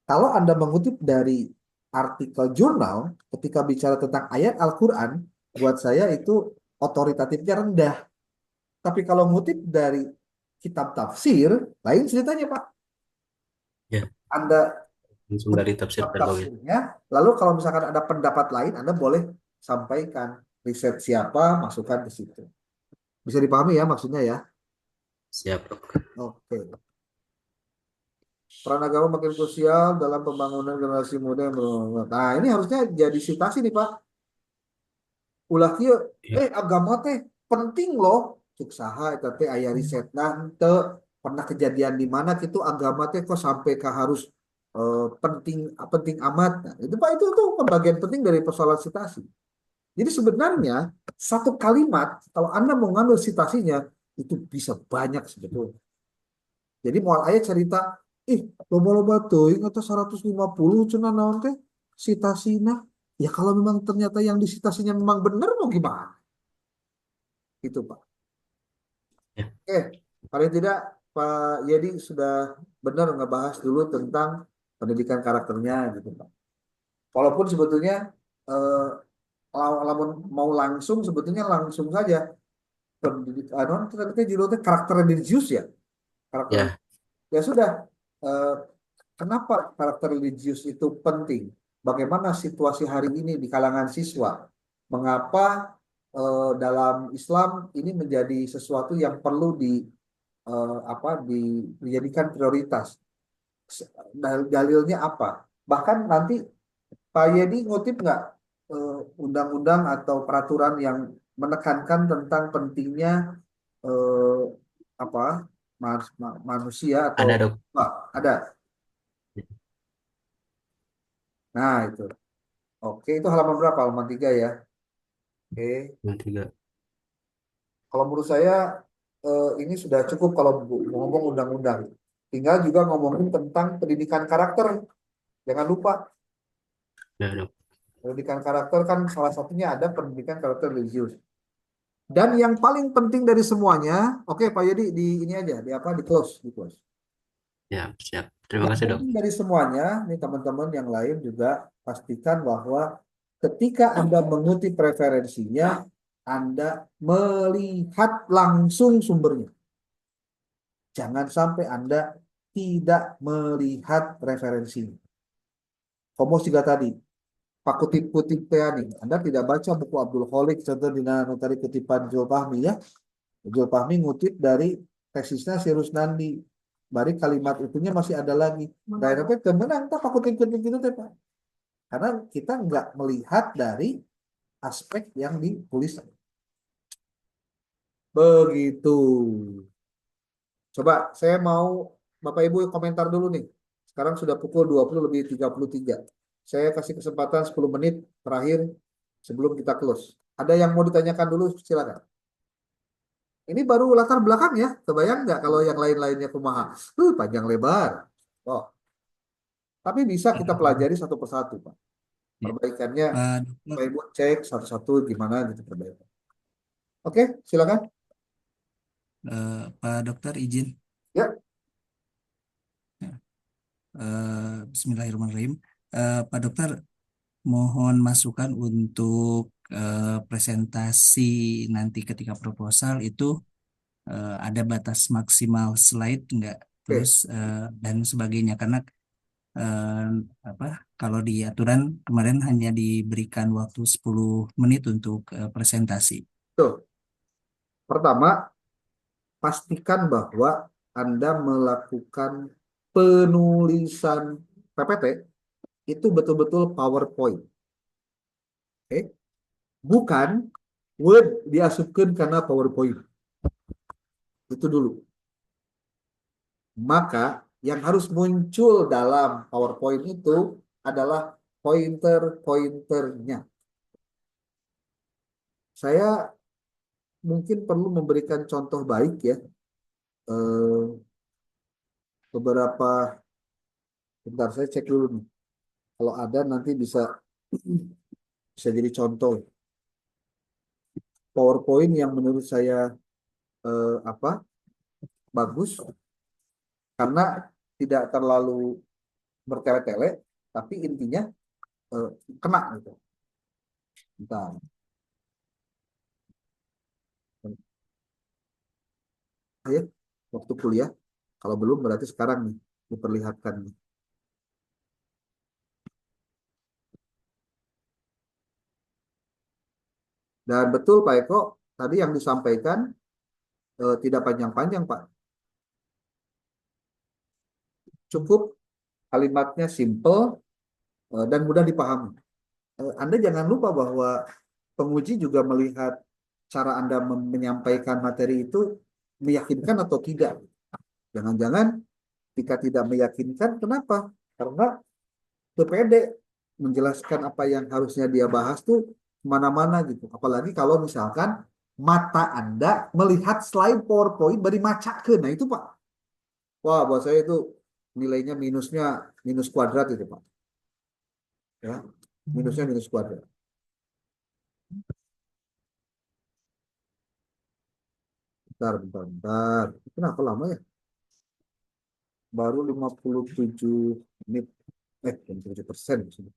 Kalau Anda mengutip dari artikel jurnal, ketika bicara tentang ayat Al-Quran, buat saya itu otoritatifnya rendah. Tapi kalau ngutip dari kitab tafsir, lain ceritanya Pak. Ya. Anda langsung dari tafsir tafsirnya, lalu kalau misalkan ada pendapat lain, Anda boleh sampaikan riset siapa, masukkan ke situ. Bisa dipahami ya maksudnya ya? Siap. Oke. Peran agama makin krusial dalam pembangunan generasi muda yang bermanfaat. Nah, ini harusnya jadi citasi nih Pak. Ulah kieu agama teh penting loh. Cuk saha eta teh aya risetna teu pernah kejadian di mana gitu agama teh kok sampai ke harus penting penting amat. Nah, itu Pak itu tuh bagian penting dari persoalan citasi. Jadi sebenarnya satu kalimat kalau Anda mau ngambil citasinya itu bisa banyak sebetulnya. Jadi moal aya cerita loba-loba teuing atau 150 cenah naon teh citasina. Ya kalau memang ternyata yang disitasinya memang benar mau gimana? Itu Pak. Ya. Oke, paling tidak Pak Yedi sudah benar ngebahas dulu tentang pendidikan karakternya gitu Pak. Walaupun sebetulnya mau langsung sebetulnya langsung saja pendidikan kita judulnya karakter religius ya. Karakter ya sudah kenapa karakter religius itu penting? Bagaimana situasi hari ini di kalangan siswa? Mengapa dalam Islam ini menjadi sesuatu yang perlu dijadikan prioritas? Dalilnya apa? Bahkan nanti Pak Yedi ngutip nggak undang-undang atau peraturan yang menekankan tentang pentingnya eh, apa manusia atau Ada dok. Pak, ada. Nah, itu. Oke, itu halaman berapa? Halaman 3 ya. Oke. Yang tiga. Kalau menurut saya ini sudah cukup kalau ngomong undang-undang. Tinggal juga ngomongin tentang pendidikan karakter. Jangan lupa, Ya dok. pendidikan karakter kan salah satunya ada pendidikan karakter religius. Dan yang paling penting dari semuanya, oke Pak Yedi, di ini aja, di apa, di close, di close. Ya, siap. Terima Yang kasih dok. penting dari semuanya, nih teman-teman yang lain juga pastikan bahwa ketika Anda mengutip referensinya, Anda melihat langsung sumbernya. Jangan sampai Anda tidak melihat referensinya. Komos juga tadi, Pak kutip-kutip nih, Anda tidak baca buku Abdul Khalik, contoh di tadi kutipan Jul Fahmi ya. Jul Fahmi ngutip dari tesisnya si Rusnandi. Bari kalimat itunya masih ada lagi. Daerahnya kemenang, tak Pak kutip-kutip gitu teh Pak. Karena kita nggak melihat dari aspek yang ditulis. Begitu. Coba saya mau Bapak Ibu komentar dulu nih. Sekarang sudah pukul 20 lebih 33. Saya kasih kesempatan 10 menit terakhir sebelum kita close. Ada yang mau ditanyakan dulu, silakan. Ini baru latar belakang ya. Kebayang nggak kalau yang lain-lainnya kumaha? Panjang lebar. Oh, tapi bisa kita pelajari satu persatu, Pak. Perbaikannya, Pak Dokter, Bapak Ibu cek satu-satu gimana gitu perbaikan. Oke, silakan. Pak Dokter izin. Ya. Bismillahirrahmanirrahim. Pak Dokter, mohon masukan untuk presentasi nanti ketika proposal itu ada batas maksimal slide enggak, terus dan sebagainya, karena apa kalau di aturan kemarin hanya diberikan waktu 10 menit untuk presentasi. Tuh. Pertama, pastikan bahwa Anda melakukan penulisan PPT itu betul-betul PowerPoint. Oke? Bukan Word diasupkan karena PowerPoint. Itu dulu. Maka yang harus muncul dalam PowerPoint itu adalah pointer-pointernya. Saya mungkin perlu memberikan contoh baik ya. Beberapa, bentar saya cek dulu nih. Kalau ada nanti bisa jadi contoh. PowerPoint yang menurut saya bagus karena tidak terlalu bertele-tele, tapi intinya kena gitu. Bentar. Ayo, waktu kuliah. Kalau belum berarti sekarang nih diperlihatkan nih. Dan betul Pak Eko, tadi yang disampaikan tidak panjang-panjang Pak. Cukup kalimatnya simple dan mudah dipahami. Anda jangan lupa bahwa penguji juga melihat cara Anda menyampaikan materi itu meyakinkan atau tidak. Jangan-jangan jika tidak meyakinkan, kenapa? Karena pede menjelaskan apa yang harusnya dia bahas tuh kemana-mana gitu. Apalagi kalau misalkan mata Anda melihat slide PowerPoint dari macakeun. Nah itu Pak. Wah, buat saya itu nilainya minus kuadrat itu Pak. Ya, minusnya minus kuadrat. Bentar. Kenapa lama ya? Baru 57 menit. 57%.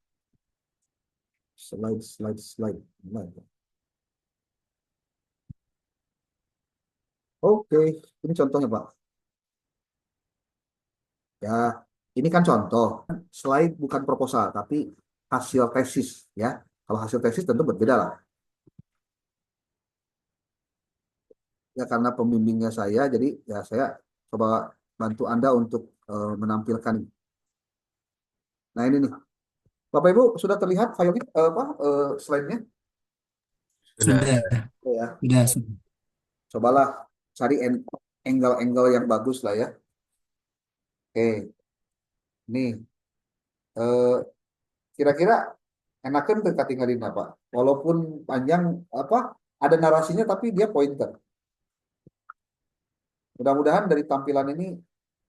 Slide. Oke, ini contohnya Pak. Ya, ini kan contoh. Slide bukan proposal, tapi hasil tesis ya. Kalau hasil tesis tentu berbeda lah. Ya karena pembimbingnya saya, jadi ya saya coba bantu Anda untuk menampilkan. Nah ini nih, Bapak Ibu sudah terlihat filenya slide-nya? Sudah. Sudah, Oh ya. sudah. Cobalah cari angle-angle yang bagus lah ya. Oke, nih kira-kira enakan dekat tinggalin apa? Walaupun panjang apa ada narasinya tapi dia pointer. Mudah-mudahan dari tampilan ini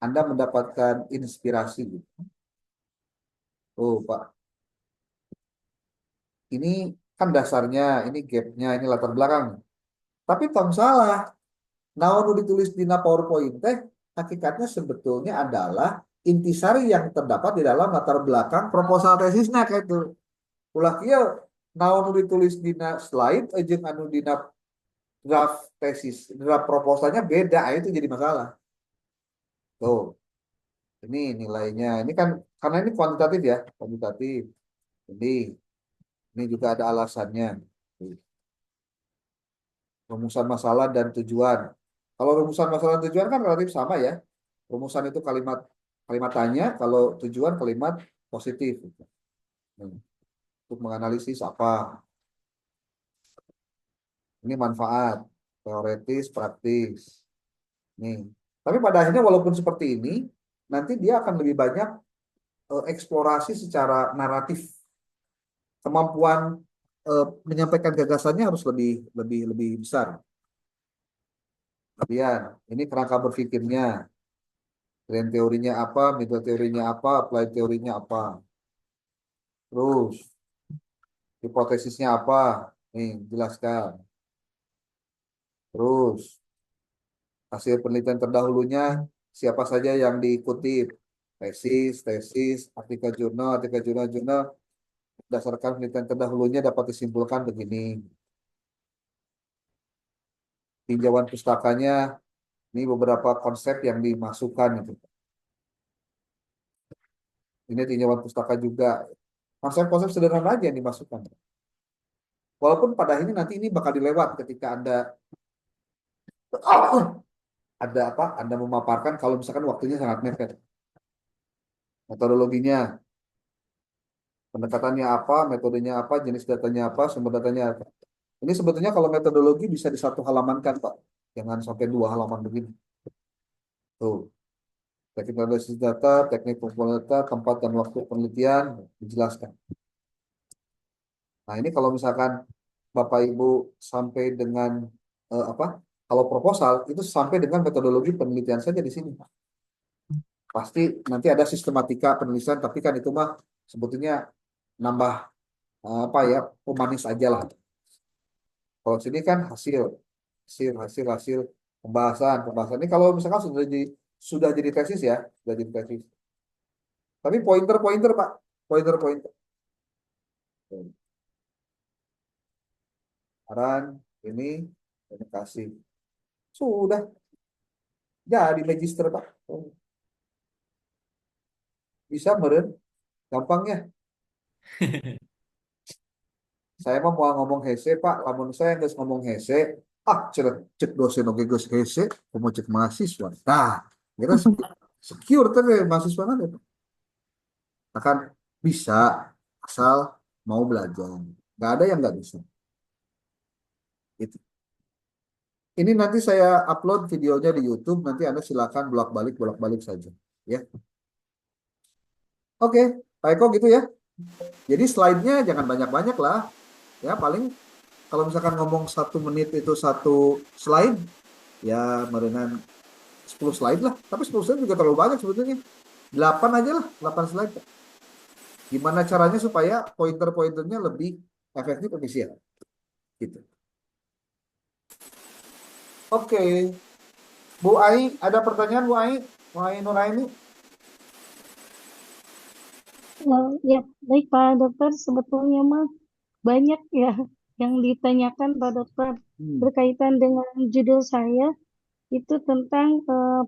Anda mendapatkan inspirasi gitu. Oh, Pak. Ini kan dasarnya, ini gapnya, ini latar belakang. Tapi tong salah. Nah, udah ditulis di PowerPoint teh, hakikatnya sebetulnya adalah intisari yang terdapat di dalam latar belakang proposal tesisnya kayak itu. Ulah kieu naon nu ditulis di slide jeung anu dina draft tesis, draft proposalnya beda, itu jadi masalah. Tuh, ini nilainya. Ini kan karena ini kuantitatif ya, kuantitatif. Jadi ini juga ada alasannya. Rumusan masalah dan tujuan. Kalau rumusan masalah dan tujuan kan relatif sama ya. Rumusan itu kalimat tanya, kalau tujuan kalimat positif. Untuk menganalisis apa. Ini manfaat, teoretis, praktis. Nih. Tapi pada akhirnya walaupun seperti ini, nanti dia akan lebih banyak eksplorasi secara naratif. Kemampuan menyampaikan gagasannya harus lebih besar. Kemudian ini kerangka berpikirnya, grand teorinya apa, middle teorinya apa, applied teorinya apa. Terus hipotesisnya apa? Nih, jelaskan. Terus hasil penelitian terdahulunya siapa saja yang diikuti? Tesis, artikel jurnal, jurnal. Berdasarkan penelitian terdahulunya dapat disimpulkan begini. Tinjauan pustakanya, ini beberapa konsep yang dimasukkan itu. Ini tinjauan pustaka juga. Konsep-konsep sederhana aja yang dimasukkan. Walaupun pada akhirnya nanti ini bakal dilewat ketika Anda memaparkan kalau misalkan waktunya sangat mepet. Metodologinya, pendekatannya apa, metodenya apa, jenis datanya apa, sumber datanya apa. Ini sebetulnya kalau metodologi bisa di satu halaman kan, Pak. Jangan sampai 2 halaman begini. Tuh. Teknik analisis data, teknik pengumpulan data, tempat dan waktu penelitian, dijelaskan. Nah, ini kalau misalkan Bapak Ibu sampai dengan kalau proposal itu sampai dengan metodologi penelitian saja di sini. Pasti nanti ada sistematika penulisan, tapi kan itu mah sebetulnya nambah pemanis aja lah. Kalau sini kan hasil pembahasan. Ini kalau misalkan sudah jadi tesis ya, sudah jadi tesis. Tapi pointer Pak, pointer. Saran ini kasih. Sudah jadi magister Pak. Bisa meren, gampangnya. Saya mau ngomong hese Pak, lamun saya nggak ngomong hese, cek dosen oke gus hese, mau cek mahasiswa. Nah, kita secure tadi mahasiswa nanti. Akan bisa asal mau belajar. Nggak ada yang nggak bisa. Itu. Ini nanti saya upload videonya di YouTube, nanti Anda silakan bolak-balik saja, ya. Oke, Pak Eko gitu ya. Jadi slide-nya jangan banyak-banyak lah. Ya paling kalau misalkan ngomong 1 menit itu 1 slide, ya merenan 10 slide lah. Tapi 10 slide juga terlalu banyak sebetulnya. 8 aja lah, 8 slide. Gimana caranya supaya pointer-pointernya lebih efektif, efisien. Gitu. Oke. Bu Ai, ada pertanyaan Bu Ai? Bu Ai Nuraini? Ya, baik Pak Dokter, sebetulnya mah banyak ya yang ditanyakan Pak Dokter berkaitan dengan judul saya itu tentang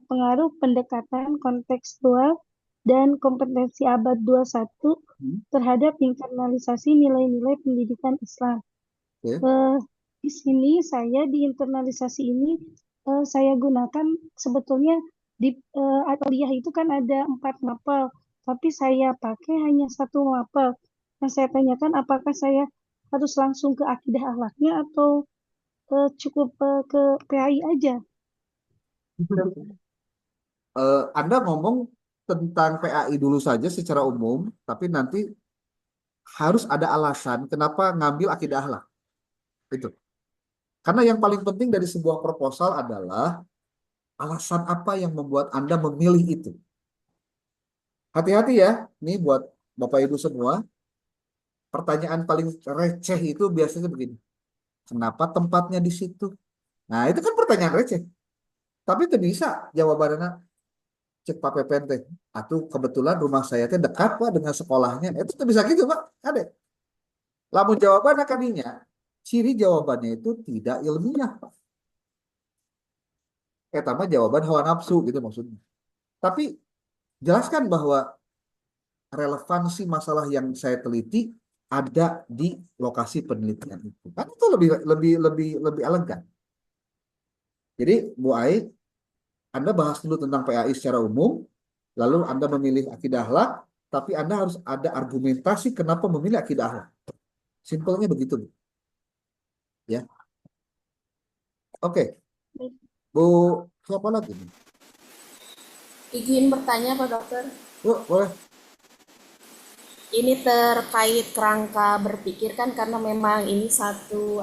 pengaruh pendekatan kontekstual dan kompetensi abad 21 terhadap internalisasi nilai-nilai pendidikan Islam. Di sini saya di internalisasi ini saya gunakan sebetulnya di Aliyah itu kan ada 4 mapel, tapi saya pakai hanya 1 mapel. yang saya tanyakan, apakah saya harus langsung ke akidah akhlaknya atau cukup ke PAI aja? Anda ngomong tentang PAI dulu saja secara umum, tapi nanti harus ada alasan kenapa ngambil akidah akhlak. Itu. Karena yang paling penting dari sebuah proposal adalah alasan apa yang membuat Anda memilih itu. Hati-hati ya, nih buat Bapak Ibu semua, pertanyaan paling receh itu biasanya begini. Kenapa tempatnya di situ? Nah, itu kan pertanyaan receh. Tapi itu bisa jawabannya cek Pak Pepen teh. Atuh kebetulan rumah saya teh dekat Pak dengan sekolahnya. Itu tuh bisa gitu Pak. Ada. Lamun jawabannya kadinya, ciri jawabannya itu tidak ilmiah Pak. Mah jawaban hawa nafsu gitu maksudnya. Tapi jelaskan bahwa relevansi masalah yang saya teliti ada di lokasi penelitian itu. Kan itu lebih elegan. Jadi Bu Ai, Anda bahas dulu tentang PAI secara umum, lalu Anda memilih akidah akhlak, tapi Anda harus ada argumentasi kenapa memilih akidah akhlak. Simpelnya begitu, Bu. Ya. Oke. Bu, siapa lagi? Izin bertanya Pak Dokter. Bu, boleh. Ini terkait kerangka berpikir kan, karena memang ini satu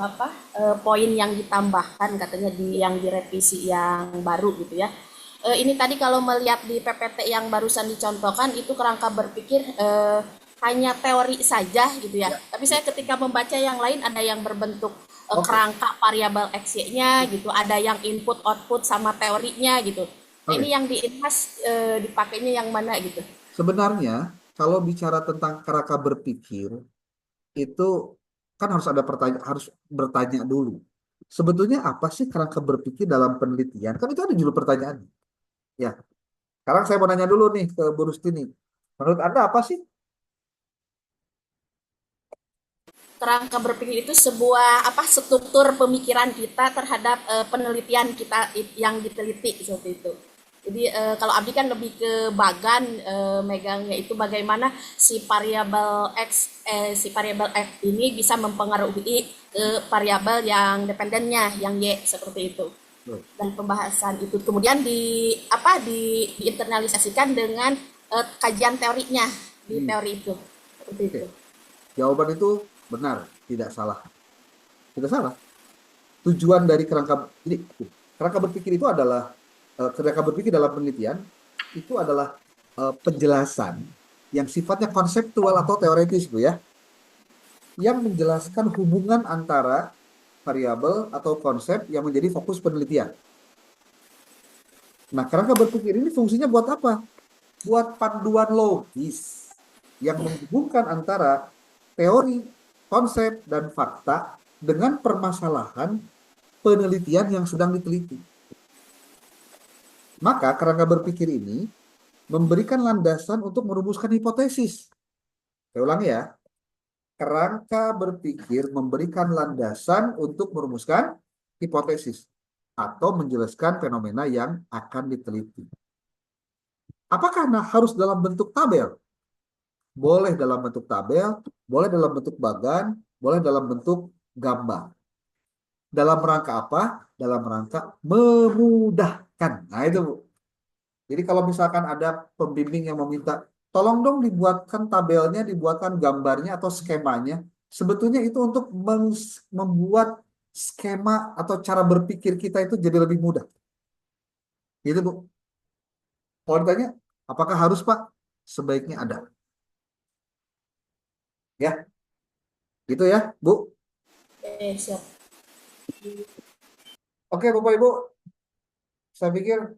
poin yang ditambahkan katanya yang direvisi yang baru gitu ya. Ini tadi kalau melihat di PPT yang barusan dicontohkan itu kerangka berpikir hanya teori saja gitu ya. Tapi saya ketika membaca yang lain ada yang berbentuk kerangka variabel X-Y-nya gitu, ada yang input output sama teorinya gitu. Ini yang di-enhance dipakainya yang mana gitu? Sebenarnya kalau bicara tentang kerangka berpikir itu kan harus bertanya dulu. Sebetulnya apa sih kerangka berpikir dalam penelitian? Kan itu ada judul pertanyaan. Ya. Sekarang saya mau nanya dulu nih ke Bu Rustini. Menurut Anda apa sih? Kerangka berpikir itu sebuah struktur pemikiran kita terhadap penelitian kita yang diteliti seperti itu. Jadi kalau Abdi kan lebih ke bagan megangnya itu bagaimana si variabel X ini bisa mempengaruhi ke variabel yang dependennya yang Y seperti itu. Dan pembahasan itu kemudian diinternalisasikan dengan kajian teorinya di teori itu. Seperti itu. Jawaban itu benar, tidak salah. Tidak salah. Tujuan dari kerangka berpikir itu adalah kerangka berpikir dalam penelitian itu adalah penjelasan yang sifatnya konseptual atau teoritis, Bu ya, yang menjelaskan hubungan antara variabel atau konsep yang menjadi fokus penelitian. Nah, kerangka berpikir ini fungsinya buat apa? Buat panduan logis yang menghubungkan antara teori, konsep, dan fakta dengan permasalahan penelitian yang sedang diteliti. Maka kerangka berpikir ini memberikan landasan untuk merumuskan hipotesis. Saya ulangi ya. Kerangka berpikir memberikan landasan untuk merumuskan hipotesis atau menjelaskan fenomena yang akan diteliti. Apakah harus dalam bentuk tabel? Boleh dalam bentuk tabel, boleh dalam bentuk bagan, boleh dalam bentuk gambar. Dalam rangka apa? Dalam rangka memudahkan. Nah itu Bu. Jadi kalau misalkan ada pembimbing yang meminta, tolong dong dibuatkan tabelnya, dibuatkan gambarnya atau skemanya. Sebetulnya itu untuk membuat skema atau cara berpikir kita itu jadi lebih mudah. Gitu Bu. Kalau ditanya, apakah harus Pak? Sebaiknya ada. Ya. Gitu ya Bu. Siap. Oke Bapak Ibu, saya pikir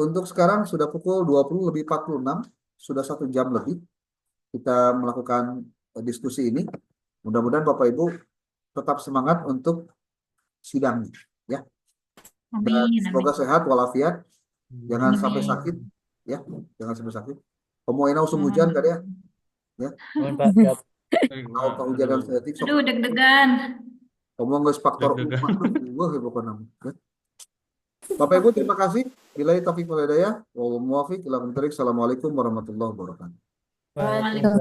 untuk sekarang sudah pukul 20 lebih 46, sudah 1 jam lebih kita melakukan diskusi ini. Mudah-mudahan Bapak Ibu tetap semangat untuk sidang, ya. Dan semoga sehat walafiat, jangan sampai sakit, ya, jangan sampai sakit. Pemoina usum hujan kan ya, ya. Kalau kehujanan sedetik, Aduh, deg-degan. ngomong nggak faktor umah tuh, pokoknya. Bapak Ibu terima kasih. Billahi taufiq wal hidayah. Wallahul muwaffiq ila aqwamit thoriq. Assalamualaikum warahmatullahi wabarakatuh.